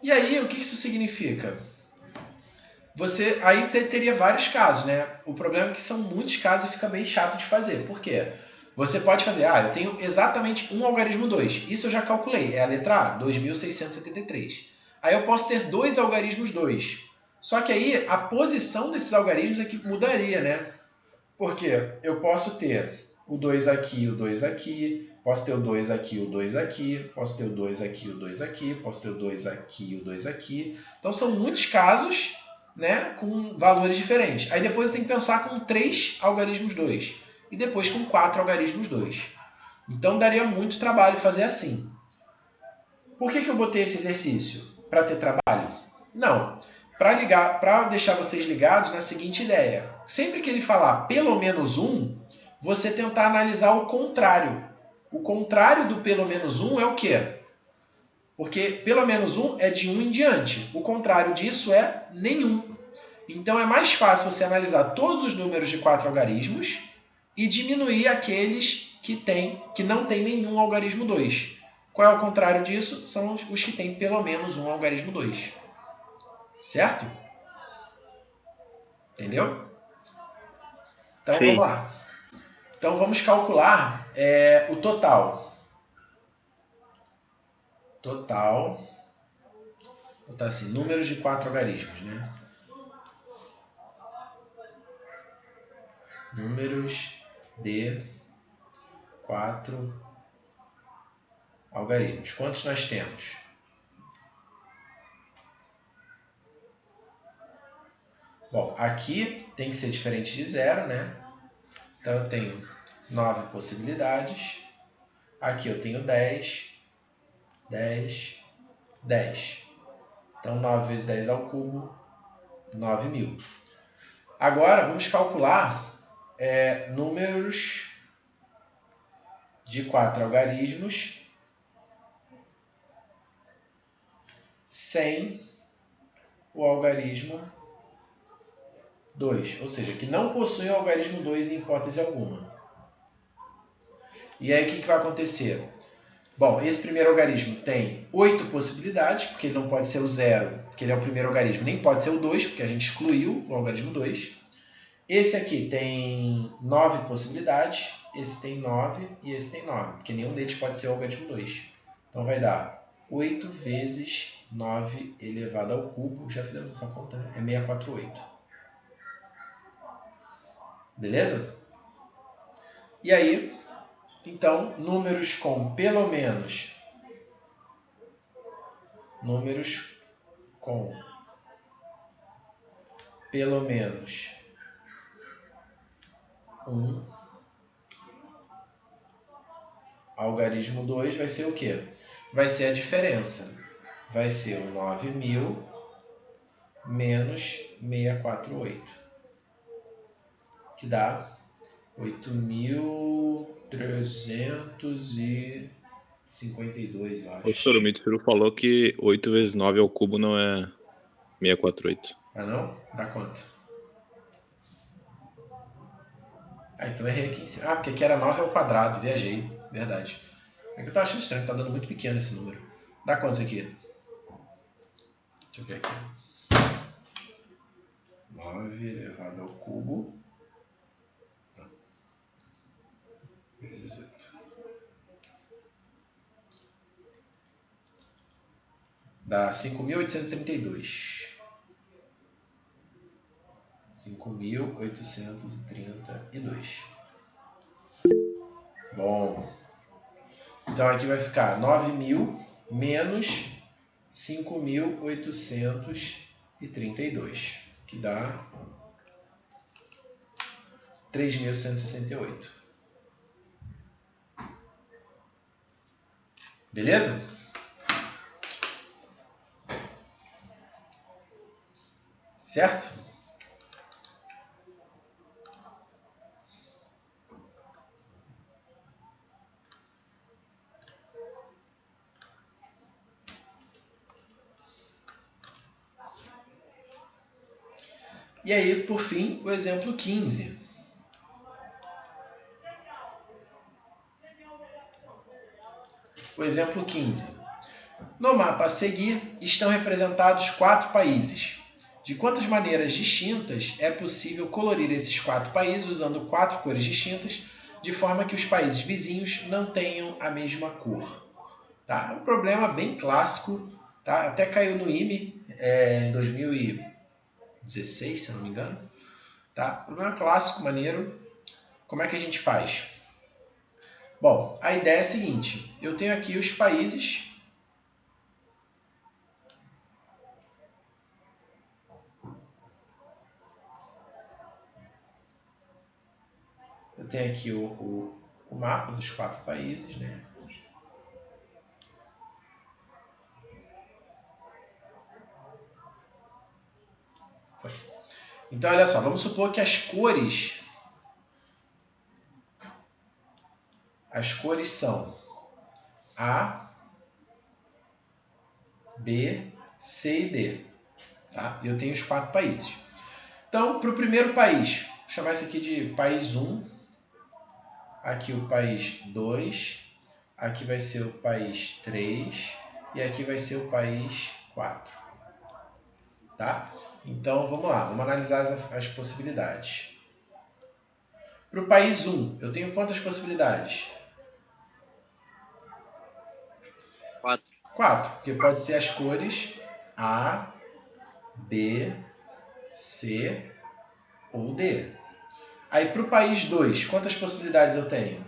E aí, o que isso significa? Você aí teria vários casos, né? O problema é que são muitos casos e fica bem chato de fazer. Por quê? Você pode fazer, eu tenho exatamente um algarismo 2. Isso eu já calculei, é a letra A, 2.673. Aí eu posso ter dois algarismos 2. Só que aí a posição desses algarismos é que mudaria, né? Porque eu posso ter o 2 aqui, o 2 aqui, posso ter o 2 aqui, o 2 aqui, posso ter o 2 aqui, o 2 aqui, posso ter o 2 aqui, o 2 aqui. Então são muitos casos, né, com valores diferentes. Aí depois eu tenho que pensar com 3 algarismos 2 e depois com 4 algarismos 2. Então daria muito trabalho fazer assim. Por que eu botei esse exercício? Para ter trabalho? Não. Para deixar vocês ligados na seguinte ideia. Sempre que ele falar pelo menos um, você tentar analisar o contrário. O contrário do pelo menos um é o quê? Porque pelo menos um é de 1 em diante. O contrário disso é nenhum. Então é mais fácil você analisar todos os números de 4 algarismos e diminuir aqueles que não tem nenhum algarismo 2. Qual é o contrário disso? São os que têm pelo menos um algarismo 2. Certo? Entendeu? Então Sim. vamos lá. Então vamos calcular o total. Total. Vou botar assim, números de 4 algarismos, né? Números de 4 algarismos. Quantos nós temos? Bom, aqui tem que ser diferente de 0, né? Então eu tenho 9 possibilidades. Aqui eu tenho 10, 10, 10. Então 9 vezes 10 ao cubo, 9.000. Agora vamos calcular números de 4 algarismos sem o algarismo 2, ou seja, que não possuem o algarismo 2 em hipótese alguma. E aí o que vai acontecer? Bom, esse primeiro algarismo tem 8 possibilidades, porque ele não pode ser o 0, porque ele é o primeiro algarismo, nem pode ser o 2, porque a gente excluiu o algarismo 2. Esse aqui tem 9 possibilidades, esse tem 9 e esse tem 9, porque nenhum deles pode ser o algarismo 2. Então vai dar 8 vezes 9 elevado ao cubo, já fizemos essa conta, né? É 648. Beleza? E aí, então, números com pelo menos 1, algarismo 2 vai ser o quê? Vai ser a diferença. Vai ser o 9.000 menos 648, que dá 8.352, eu acho. O professor, o Mitfiro falou que 8 vezes 9 ao cubo não é 648. Ah, não? Dá quanto? Ah, então errei aqui em cima. Ah, porque aqui era 9 ao quadrado, viajei. Verdade. É que eu tava achando estranho, tá dando muito pequeno esse número. Dá quanto isso aqui? Deixa eu ver aqui. 9 elevado ao cubo. Não. Vezes 8. Dá 5.832. 5.832. Bom. Então aqui vai ficar 9.000 menos 5.832, que dá 3.168. Beleza? Certo? E aí, por fim, o exemplo 15. O exemplo 15. No mapa a seguir estão representados 4 países. De quantas maneiras distintas é possível colorir esses 4 países usando 4 cores distintas, de forma que os países vizinhos não tenham a mesma cor? Tá? É um problema bem clássico, tá? Até caiu no IME em 2016, se não me engano. Tá? Problema clássico, maneiro. Como é que a gente faz? Bom, a ideia é a seguinte. Eu tenho aqui os países. Eu tenho aqui o mapa dos 4 países, né? Então, olha só, vamos supor que as cores são A, B, C e D. Tá? Eu tenho os 4 países. Então, para o primeiro país, vou chamar esse aqui de país 1, aqui o país 2, aqui vai ser o país 3 e aqui vai ser o país 4. Tá? Então, vamos lá, vamos analisar as possibilidades. Para o país 1, eu tenho quantas possibilidades? 4. 4, porque pode ser as cores A, B, C ou D. Aí para o país 2, quantas possibilidades eu tenho?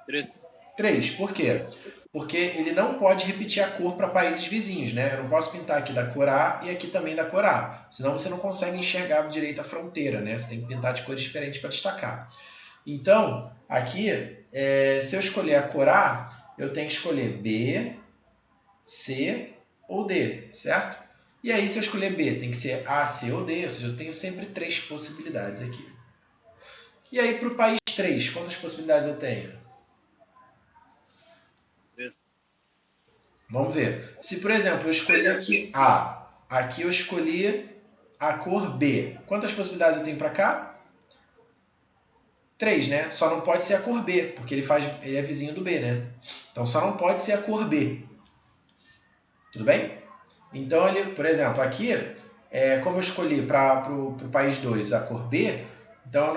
3. 3. Por quê? Porque ele não pode repetir a cor para países vizinhos, né? Eu não posso pintar aqui da cor A e aqui também da cor A. Senão você não consegue enxergar direito a fronteira, né? Você tem que pintar de cores diferentes para destacar. Então, aqui, se eu escolher a cor A, eu tenho que escolher B, C ou D, certo? E aí, se eu escolher B, tem que ser A, C ou D, ou seja, eu tenho sempre 3 possibilidades aqui. E aí, para o país 3, quantas possibilidades eu tenho? 3. Vamos ver. Se, por exemplo, eu escolhi aqui A, aqui eu escolhi a cor B, quantas possibilidades eu tenho para cá? 3, né? Só não pode ser a cor B, porque ele é vizinho do B, né? Então, só não pode ser a cor B. Tudo bem? Então, ele, por exemplo, aqui, como eu escolhi para o país 2 a cor B, então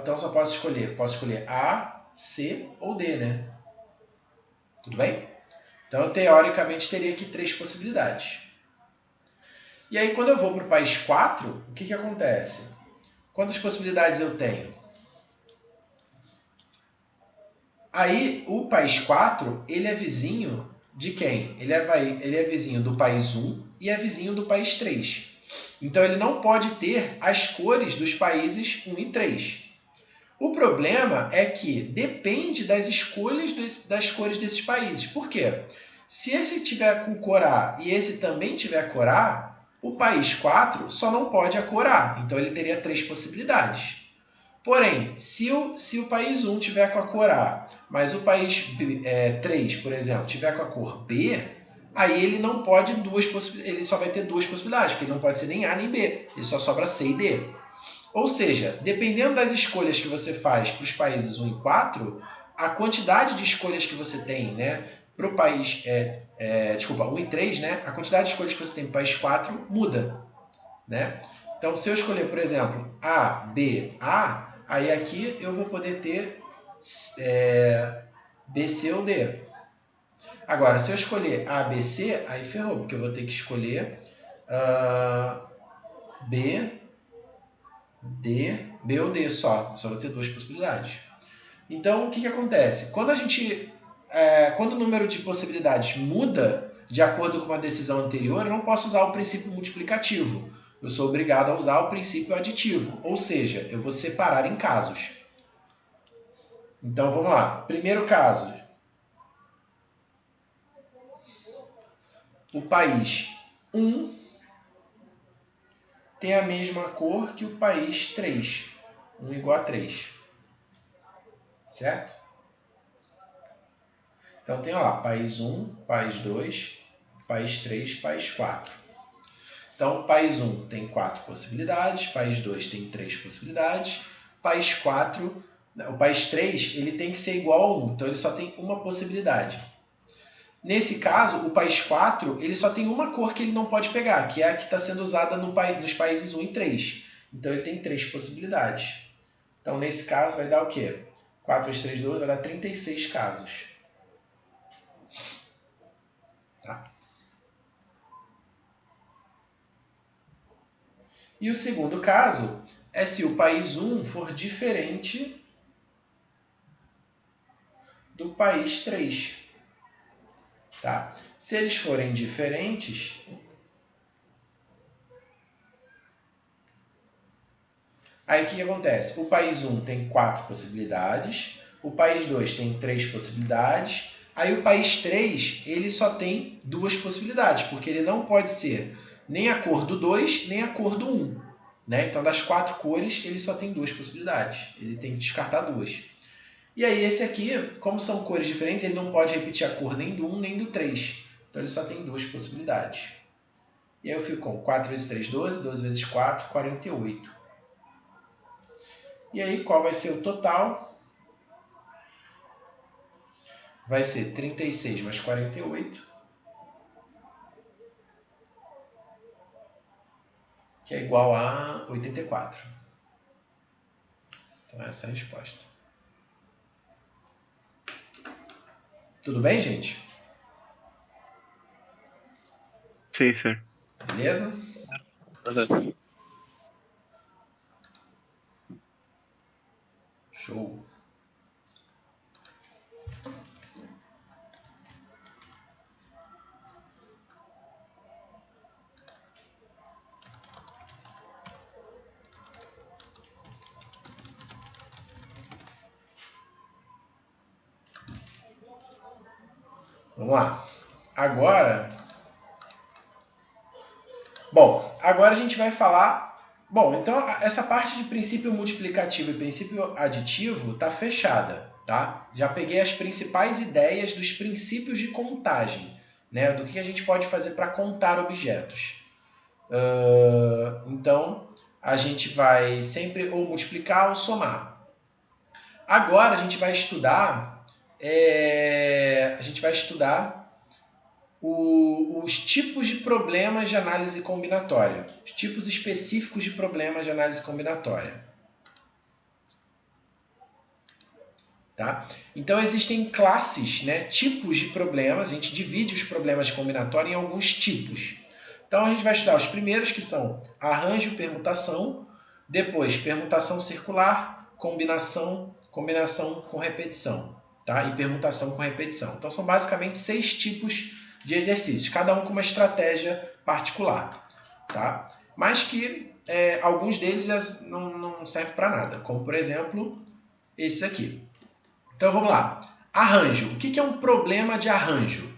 eu só posso escolher A, C ou D, né? Tudo bem? Então, eu, teoricamente, teria aqui 3 possibilidades. E aí, quando eu vou para o país 4, o que acontece? Quantas possibilidades eu tenho? Aí, o país 4, ele é vizinho de quem? Ele é vizinho do país 1 e é vizinho do país 3. Então, ele não pode ter as cores dos países 1 e 3. O problema é que depende das escolhas das cores desses países. Por quê? Se esse tiver com cor A e esse também tiver cor A, o país 4 só não pode a cor A. Então, ele teria 3 possibilidades. Porém, se o país 1 tiver com a cor A, mas o país 3, por exemplo, tiver com a cor B, aí ele não pode ele só vai ter 2 possibilidades, porque ele não pode ser nem A nem B, ele só sobra C e D. Ou seja, dependendo das escolhas que você faz para os países 1 e 4, a quantidade de escolhas que você tem, né, para o país 1 e 3, né, a quantidade de escolhas que você tem para o país 4 muda. Né? Então, se eu escolher, por exemplo, A, B, A, aí aqui eu vou poder ter B, C ou D. Agora, se eu escolher A, B, C, aí ferrou, porque eu vou ter que escolher B, D, B ou D só. Só vou ter 2 possibilidades. Então, o que acontece? Quando o número de possibilidades muda de acordo com uma decisão anterior, eu não posso usar o princípio multiplicativo. Eu sou obrigado a usar o princípio aditivo, ou seja, eu vou separar em casos. Então, vamos lá. Primeiro caso. O país 1 tem a mesma cor que o país 3. 1 igual a 3. Certo? Então, tem lá, país 1, país 2, país 3, país 4. Então, país 1 tem 4 possibilidades, país 2 tem 3 possibilidades, país 4, o país 3 ele tem que ser igual a 1, então ele só tem uma possibilidade. Nesse caso, o país 4 ele só tem uma cor que ele não pode pegar, que é a que está sendo usada nos países 1 e 3. Então, ele tem 3 possibilidades. Então, nesse caso, vai dar o quê? 4 vezes 3, 12, vai dar 36 casos. Tá? E o segundo caso é se o país 1 for diferente do país 3. Tá? Se eles forem diferentes, aí o que acontece? O país 1 tem 4 possibilidades, o país 2 tem 3 possibilidades, aí o país 3 ele só tem 2 possibilidades, porque ele não pode ser nem a cor do 2, nem a cor do 1. Né? Então, das 4 cores, ele só tem 2 possibilidades. Ele tem que descartar 2. E aí, esse aqui, como são cores diferentes, ele não pode repetir a cor nem do 1, nem do 3. Então, ele só tem 2 possibilidades. E aí eu fico com 4 vezes 3, 12. 12 vezes 4, 48. E aí, qual vai ser o total? Vai ser 36 mais 48. Que é igual a 84. Então, essa é a resposta. Tudo bem, gente? Sim, senhor. Beleza? Uhum. Show. Vamos lá. Agora a gente vai falar... Bom, então essa parte de princípio multiplicativo e princípio aditivo está fechada, tá? Já peguei as principais ideias dos princípios de contagem, né? Do que a gente pode fazer para contar objetos. Então, a gente vai sempre ou multiplicar ou somar. Agora a gente vai estudar... os tipos de problemas de análise combinatória. Os tipos específicos de problemas de análise combinatória. Tá? Então existem classes, né, tipos de problemas, a gente divide os problemas de combinatória em alguns tipos. Então a gente vai estudar os primeiros, que são arranjo, permutação, depois permutação circular, combinação, combinação com repetição, tá? E permutação com repetição. Então são basicamente 6 tipos de exercícios, cada um com uma estratégia particular, tá? Mas que alguns deles não servem para nada, como por exemplo esse aqui. Então vamos lá. Arranjo. O que é um problema de arranjo?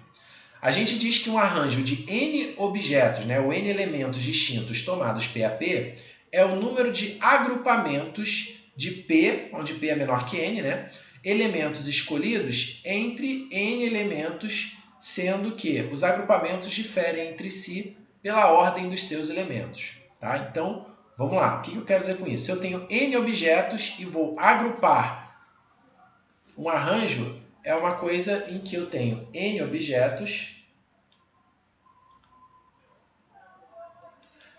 A gente diz que um arranjo de n objetos, né, ou n elementos distintos tomados P a P, é o número de agrupamentos de P, onde P é menor que n, né, elementos escolhidos entre n elementos, sendo que os agrupamentos diferem entre si pela ordem dos seus elementos. Tá? Então, vamos lá. O que eu quero dizer com isso? Se eu tenho n objetos e vou agrupar um arranjo, é uma coisa em que eu tenho n objetos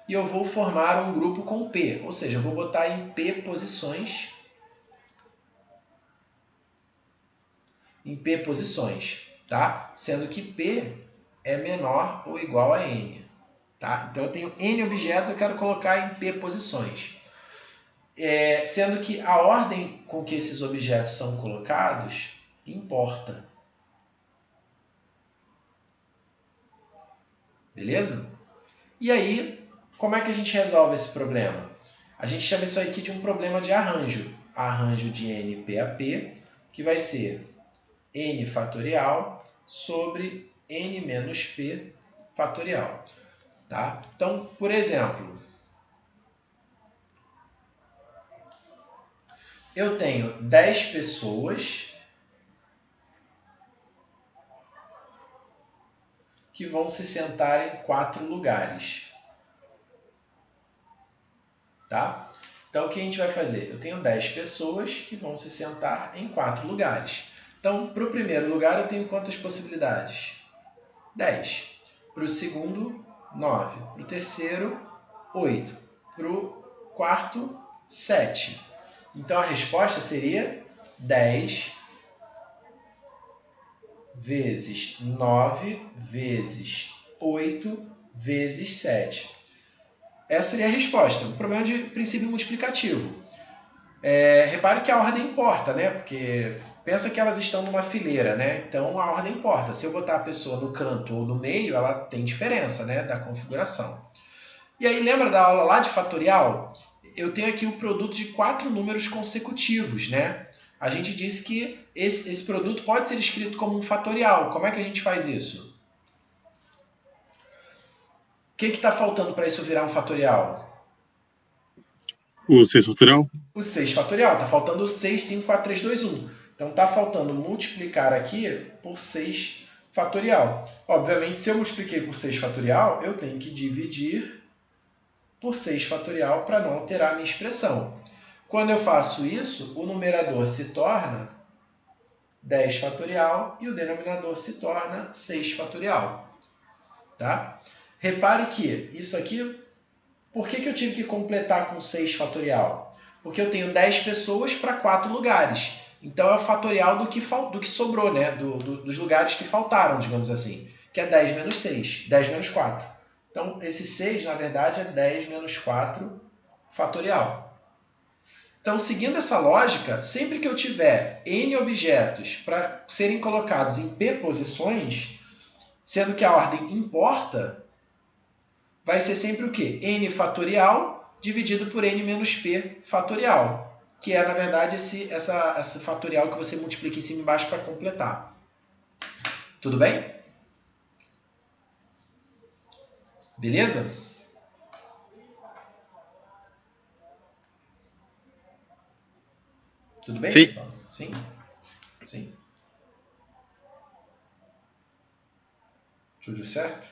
e eu vou formar um grupo com P, ou seja, eu vou botar em P posições, tá? Sendo que P é menor ou igual a n. Tá? Então eu tenho n objetos, eu quero colocar em P posições. Sendo que a ordem com que esses objetos são colocados importa. Beleza? E aí, como é que a gente resolve esse problema? A gente chama isso aqui de um problema de arranjo. Arranjo de n P a P, que vai ser n fatorial sobre n menos P fatorial. Tá? Então, por exemplo, eu tenho 10 pessoas que vão se sentar em 4 lugares. Tá? Então, o que a gente vai fazer? Eu tenho 10 pessoas que vão se sentar em 4 lugares. Então, para o primeiro lugar, eu tenho quantas possibilidades? 10. Para o segundo, 9. Para o terceiro, 8. Para o quarto, 7. Então, a resposta seria 10 vezes 9 vezes 8 vezes 7. Essa seria a resposta. O problema de princípio multiplicativo. Repare que a ordem importa, né? Porque pensa que elas estão numa fileira, né? Então a ordem importa. Se eu botar a pessoa no canto ou no meio, ela tem diferença, né? Da configuração. E aí, lembra da aula lá de fatorial? Eu tenho aqui o produto de 4 números consecutivos, né? A gente disse que esse produto pode ser escrito como um fatorial. Como é que a gente faz isso? O que está faltando para isso virar um fatorial? O 6 fatorial? O 6 fatorial. Está faltando o 6, 5, 4, 3, 2, 1. Então, está faltando multiplicar aqui por 6 fatorial. Obviamente, se eu multipliquei por 6 fatorial, eu tenho que dividir por 6 fatorial para não alterar a minha expressão. Quando eu faço isso, o numerador se torna 10 fatorial e o denominador se torna 6 fatorial. Tá? Repare que isso aqui, por que eu tive que completar com 6 fatorial? Porque eu tenho 10 pessoas para 4 lugares. Então é o fatorial do que sobrou, né? Dos lugares que faltaram, digamos assim. Que é 10 menos 6, 10 menos 4. Então esse 6, na verdade, é 10 menos 4 fatorial. Então, seguindo essa lógica, sempre que eu tiver n objetos para serem colocados em p posições, sendo que a ordem importa, vai ser sempre o quê? N fatorial dividido por n menos p fatorial, que é, na verdade, esse fatorial que você multiplica em cima e embaixo para completar. Tudo bem? Beleza? Tudo bem, Sim. pessoal? Sim? Sim. Tudo certo?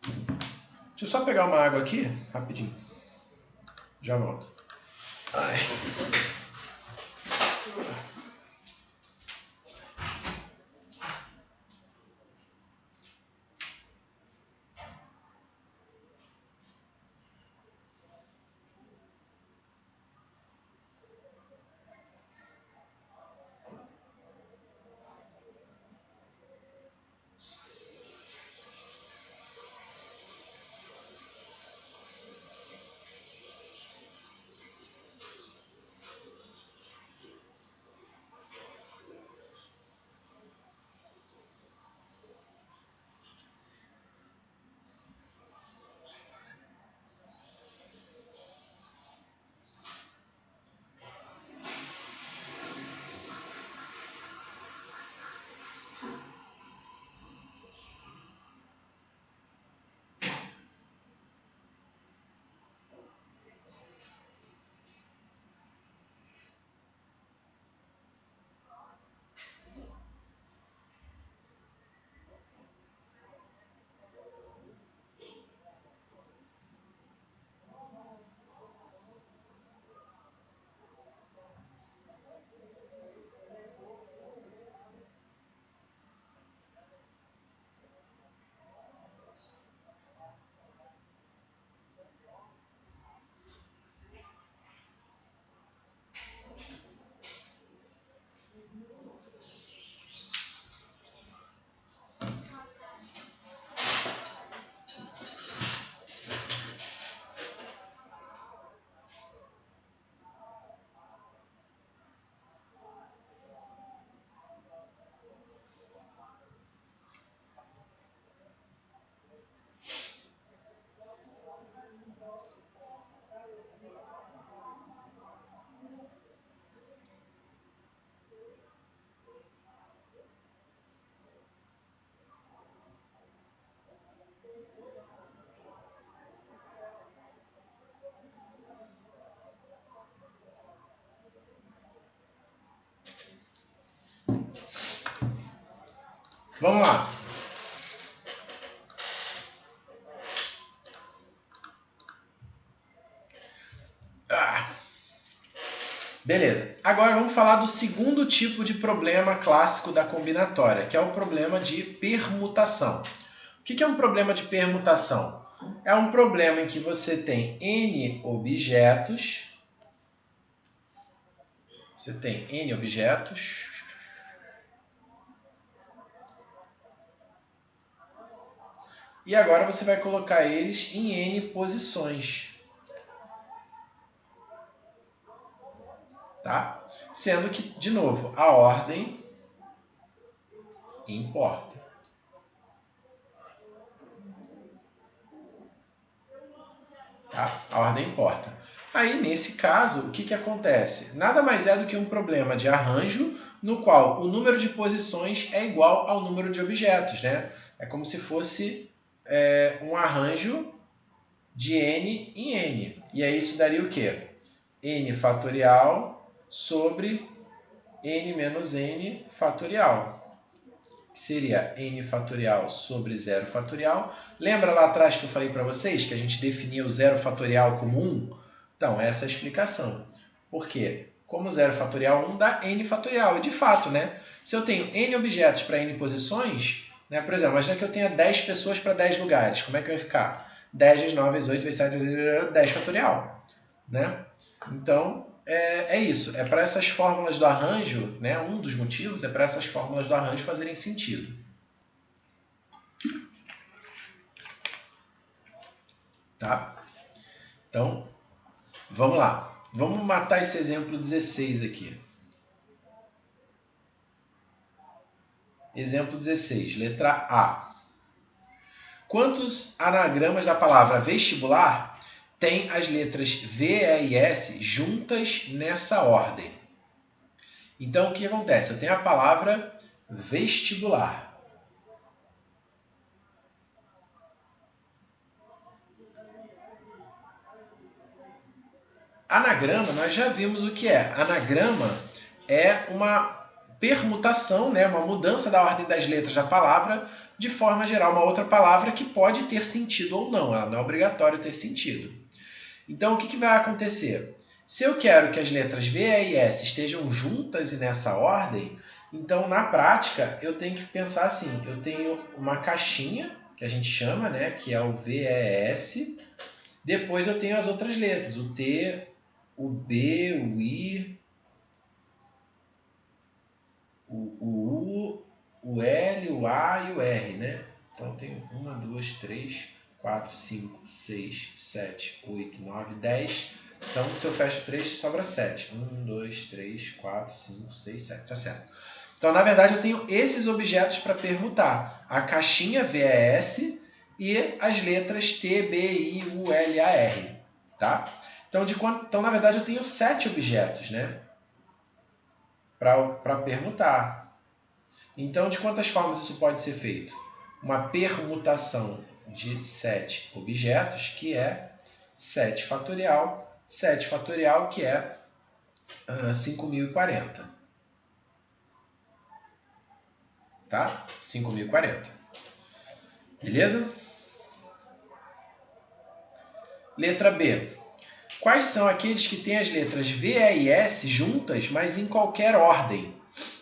Deixa eu só pegar uma água aqui, rapidinho. Já volto. Ai. Vamos lá. Beleza. Agora vamos falar do segundo tipo de problema clássico da combinatória, que é o problema de permutação. O que é um problema de permutação? É um problema em que você tem N objetos. Você tem N objetos. E agora você vai colocar eles em N posições. Tá? Sendo que, de novo, a ordem importa. Tá? A ordem importa. Aí, nesse caso, o que acontece? Nada mais é do que um problema de arranjo no qual o número de posições é igual ao número de objetos, né? É como se fosse um arranjo de N em N. E aí isso daria o quê? N fatorial sobre N menos N fatorial. Que seria N fatorial sobre 0 fatorial. Lembra lá atrás que eu falei para vocês que a gente definia o 0 fatorial como 1? Então, essa é a explicação. Por quê? Como 0 fatorial 1 dá N fatorial. E de fato, né? Se eu tenho N objetos para N posições, né? Por exemplo, imagina que eu tenha 10 pessoas para 10 lugares. Como é que vai ficar? 10 vezes 9 vezes 8 vezes 7 vezes 10 fatorial. Né? Então, é isso. É para essas fórmulas do arranjo, né? Um dos motivos é para essas fórmulas do arranjo fazerem sentido. Tá? Então, vamos lá. Vamos matar esse exemplo 16 aqui. Exemplo 16, letra A. Quantos anagramas da palavra vestibular tem as letras V, E e S juntas nessa ordem? Então, o que acontece? Eu tenho a palavra vestibular. Anagrama, nós já vimos o que é. Anagrama é uma permutação, né? Uma mudança da ordem das letras da palavra de forma a gerar uma outra palavra que pode ter sentido ou não. Ela não é obrigatório ter sentido. Então, o que vai acontecer? Se eu quero que as letras V, E e S estejam juntas e nessa ordem, então, na prática, eu tenho que pensar assim. Eu tenho uma caixinha, que a gente chama, né? Que é o V, E e S. Depois eu tenho as outras letras, o T, o B, o I, o U, o L, o A e o R, né? Então tem 1, 2, 3, 4, 5, 6, 7, 8, 9, 10. Então se eu fecho 3, sobra 7. 1, 2, 3, 4, 5, 6, 7. Tá certo. Então, na verdade, eu tenho esses objetos para permutar. A caixinha VES e as letras T, B, I, U, L, A, R. Tá? Então, na verdade, eu tenho 7 objetos, né? Para permutar. Então, de quantas formas isso pode ser feito? Uma permutação de 7 objetos, que é 7 fatorial. 7 fatorial, que é 5.040. Tá? 5.040. Beleza? Letra B. Quais são aqueles que têm as letras V, E e S juntas, mas em qualquer ordem?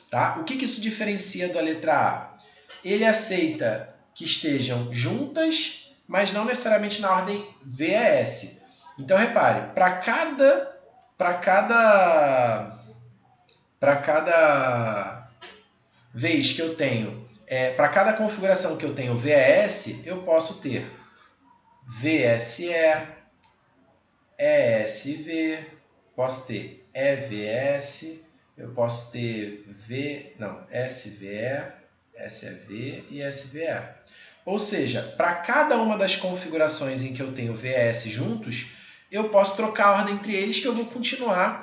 Tá? O que isso diferencia da letra A? Ele aceita que estejam juntas, mas não necessariamente na ordem V, E, S. Então, repare, para cada vez que eu tenho, para cada configuração que eu tenho VES, eu posso ter VSE, ESV, posso ter EVS, eu posso ter SVE, SEV e SVE. Ou seja, para cada uma das configurações em que eu tenho VS juntos, eu posso trocar a ordem entre eles, que eu vou continuar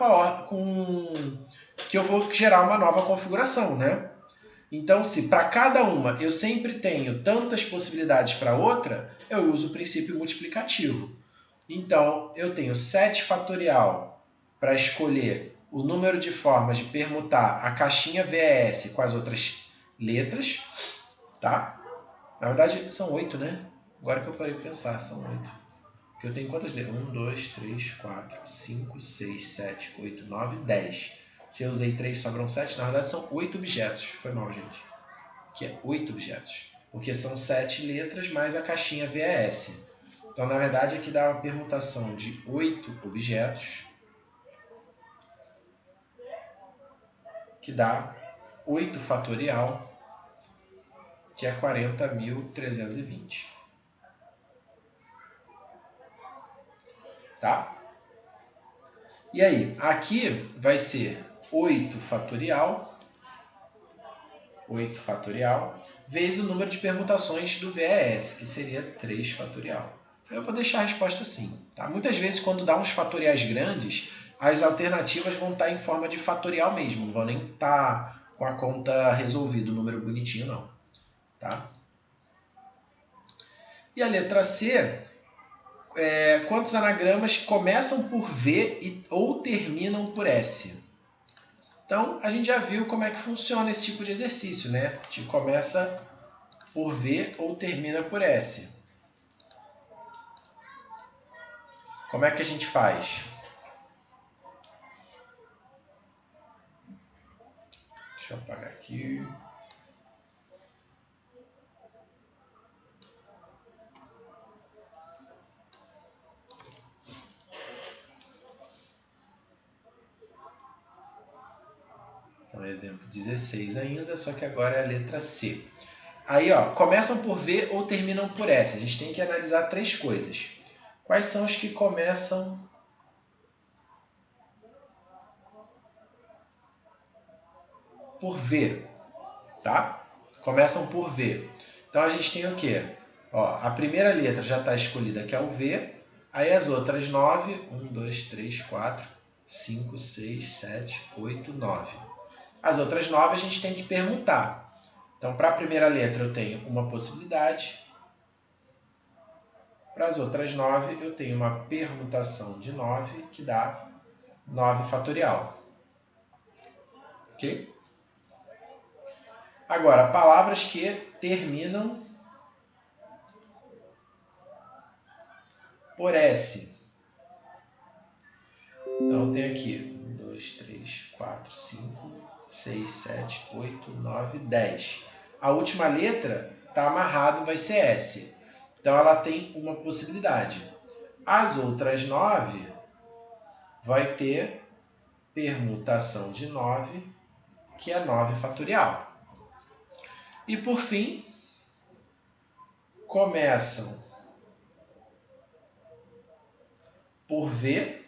que eu vou gerar uma nova configuração, né? Então, se para cada uma eu sempre tenho tantas possibilidades para outra, eu uso o princípio multiplicativo. Então, eu tenho 7 fatorial para escolher o número de formas de permutar a caixinha VES com as outras letras. Tá? Na verdade, são 8, né? Agora que eu parei de pensar, são 8. Porque eu tenho quantas letras? 1, 2, 3, 4, 5, 6, 7, 8, 9, 10. Se eu usei 3, sobram 7. Na verdade, são 8 objetos. Foi mal, gente. Que é 8 objetos. Porque são 7 letras mais a caixinha VAS. Então, na verdade, aqui dá uma permutação de 8 objetos. Que dá 8 fatorial, que é 40.320. Tá? E aí, aqui vai ser 8 fatorial, vezes o número de permutações do VAS, que seria 3 fatorial. Eu vou deixar a resposta assim. Tá? Muitas vezes, quando dá uns fatoriais grandes, as alternativas vão estar em forma de fatorial mesmo, não vão nem estar com a conta resolvida, o número bonitinho não. Tá? E a letra C, quantos anagramas começam por V ou terminam por S? Então, a gente já viu como é que funciona esse tipo de exercício, né? A gente começa por V ou termina por S. Como é que a gente faz? Deixa eu apagar aqui. Então, exemplo 16 ainda, só que agora é a letra C. Aí, ó, começam por V ou terminam por S. A gente tem que analisar 3 coisas. Quais são os que começam por V? Tá? Começam por V. Então, a gente tem o quê? Ó, a primeira letra já está escolhida, que é o V. Aí as outras 9, 1, 2, 3, 4, 5, 6, 7, 8, 9. As outras 9 a gente tem que permutar. Então, para a primeira letra eu tenho uma possibilidade. Para as outras 9 eu tenho uma permutação de 9, que dá 9 fatorial. Ok? Agora, palavras que terminam por S. Então, eu tenho aqui 1, 2, 3, 4, 5, 6, 7, 8, 9, 10. A última letra está amarrado, vai ser S. Então, ela tem uma possibilidade. As outras 9 vai ter permutação de 9, que é 9 fatorial. E, por fim, começam por V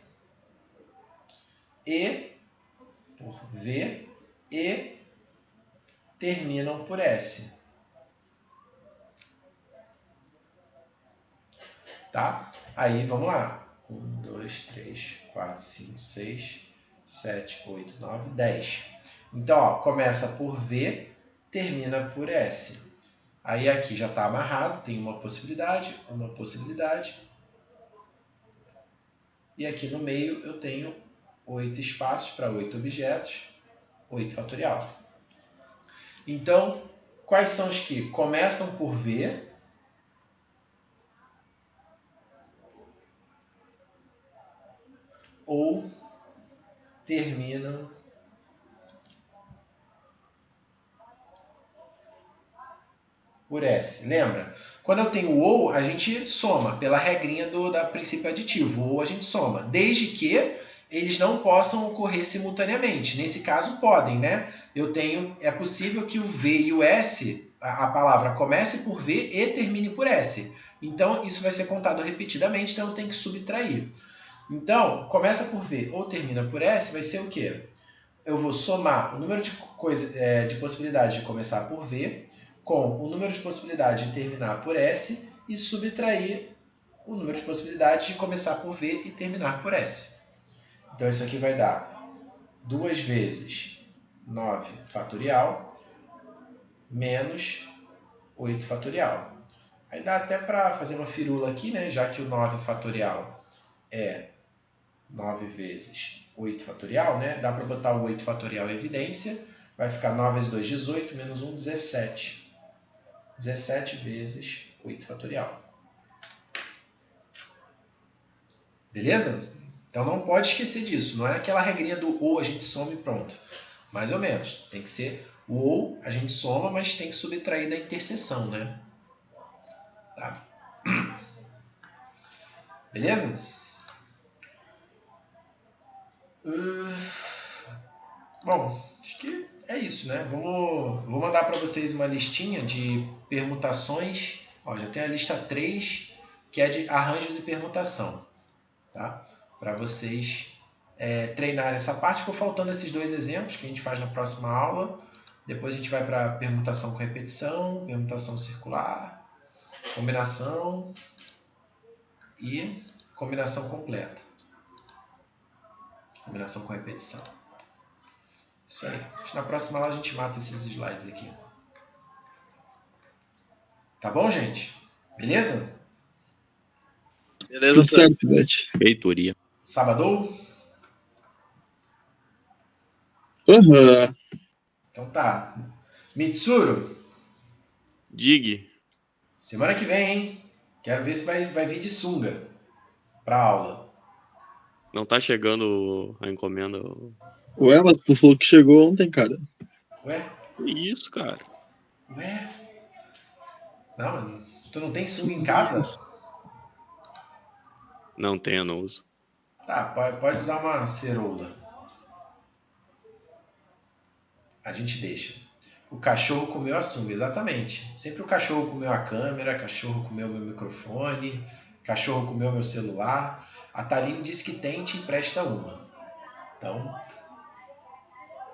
e terminam por S. Tá? Aí, vamos lá. 1, 2, 3, 4, 5, 6, 7, 8, 9, 10. Então, ó, começa por V, termina por S. Aí aqui já está amarrado, tem uma possibilidade. E aqui no meio eu tenho 8 espaços para 8 objetos, 8 fatorial. Então, quais são os que começam por V ou terminam por S? Lembra? Quando eu tenho ou, a gente soma pela regrinha da princípio aditivo. Ou a gente soma, desde que eles não possam ocorrer simultaneamente. Nesse caso, podem, né? É possível que o V e o S, a palavra comece por V e termine por S. Então, isso vai ser contado repetidamente, então eu tenho que subtrair. Então, começa por V ou termina por S, vai ser o quê? Eu vou somar o número de possibilidades de começar por V com o número de possibilidades de terminar por S e subtrair o número de possibilidades de começar por V e terminar por S. Então, isso aqui vai dar 2 vezes 9 fatorial menos 8 fatorial. Aí dá até para fazer uma firula aqui, né? Já que o 9 fatorial é 9 vezes 8 fatorial, né? Dá para botar o 8 fatorial em evidência. Vai ficar 9 vezes 2, 18, menos 1, 17. 17 vezes 8 fatorial. Beleza? Então não pode esquecer disso. Não é aquela regrinha do ou a gente soma e pronto. Mais ou menos. Tem que ser o ou a gente soma, mas tem que subtrair da interseção, né? Tá? Beleza? Bom, acho que é isso, né? Vou mandar para vocês uma listinha de permutações. Ó, já tem a lista 3, que é de arranjos e permutação. Tá? Para vocês treinarem essa parte. Ficou faltando esses 2 exemplos que a gente faz na próxima aula. Depois a gente vai para permutação com repetição, permutação circular, combinação e combinação completa. Combinação com repetição. Isso aí. Acho que na próxima aula a gente mata esses slides aqui. Tá bom, gente? Beleza? Beleza, Tudo professor. certo, Pivete. Feitoria. Sábado? Aham. Então tá. Mitsuru, Dig. semana que vem, hein? Quero ver se vai vir de sunga pra aula. Não tá chegando a encomenda. Ué, mas tu falou que chegou ontem, cara. Ué? Que isso, cara? Ué? Não, mano. Tu não tem sunga em casa? Não tem, eu não uso. Tá, pode usar uma ceroula. A gente deixa. O cachorro comeu a sunga, exatamente. Sempre o cachorro comeu a câmera, cachorro comeu meu microfone, cachorro comeu meu celular. A Thaline disse que tem e te empresta uma. Então,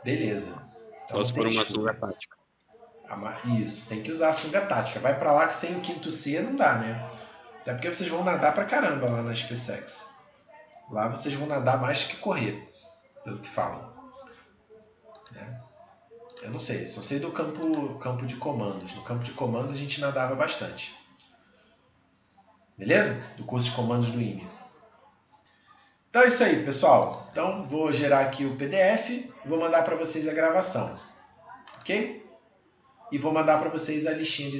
beleza. Então, Só se for uma escolha. sunga tática. Isso, tem que usar a sunga tática. Vai pra lá que sem o quinto C não dá, né? Até porque vocês vão nadar pra caramba lá na SpaceX. Lá vocês vão nadar mais que correr, pelo que falam. Né? Eu não sei, só sei do campo de comandos. No campo de comandos a gente nadava bastante. Beleza? Do curso de comandos do IME. Então é isso aí, pessoal. Então vou gerar aqui o PDF e vou mandar para vocês a gravação. Ok? E vou mandar para vocês a listinha de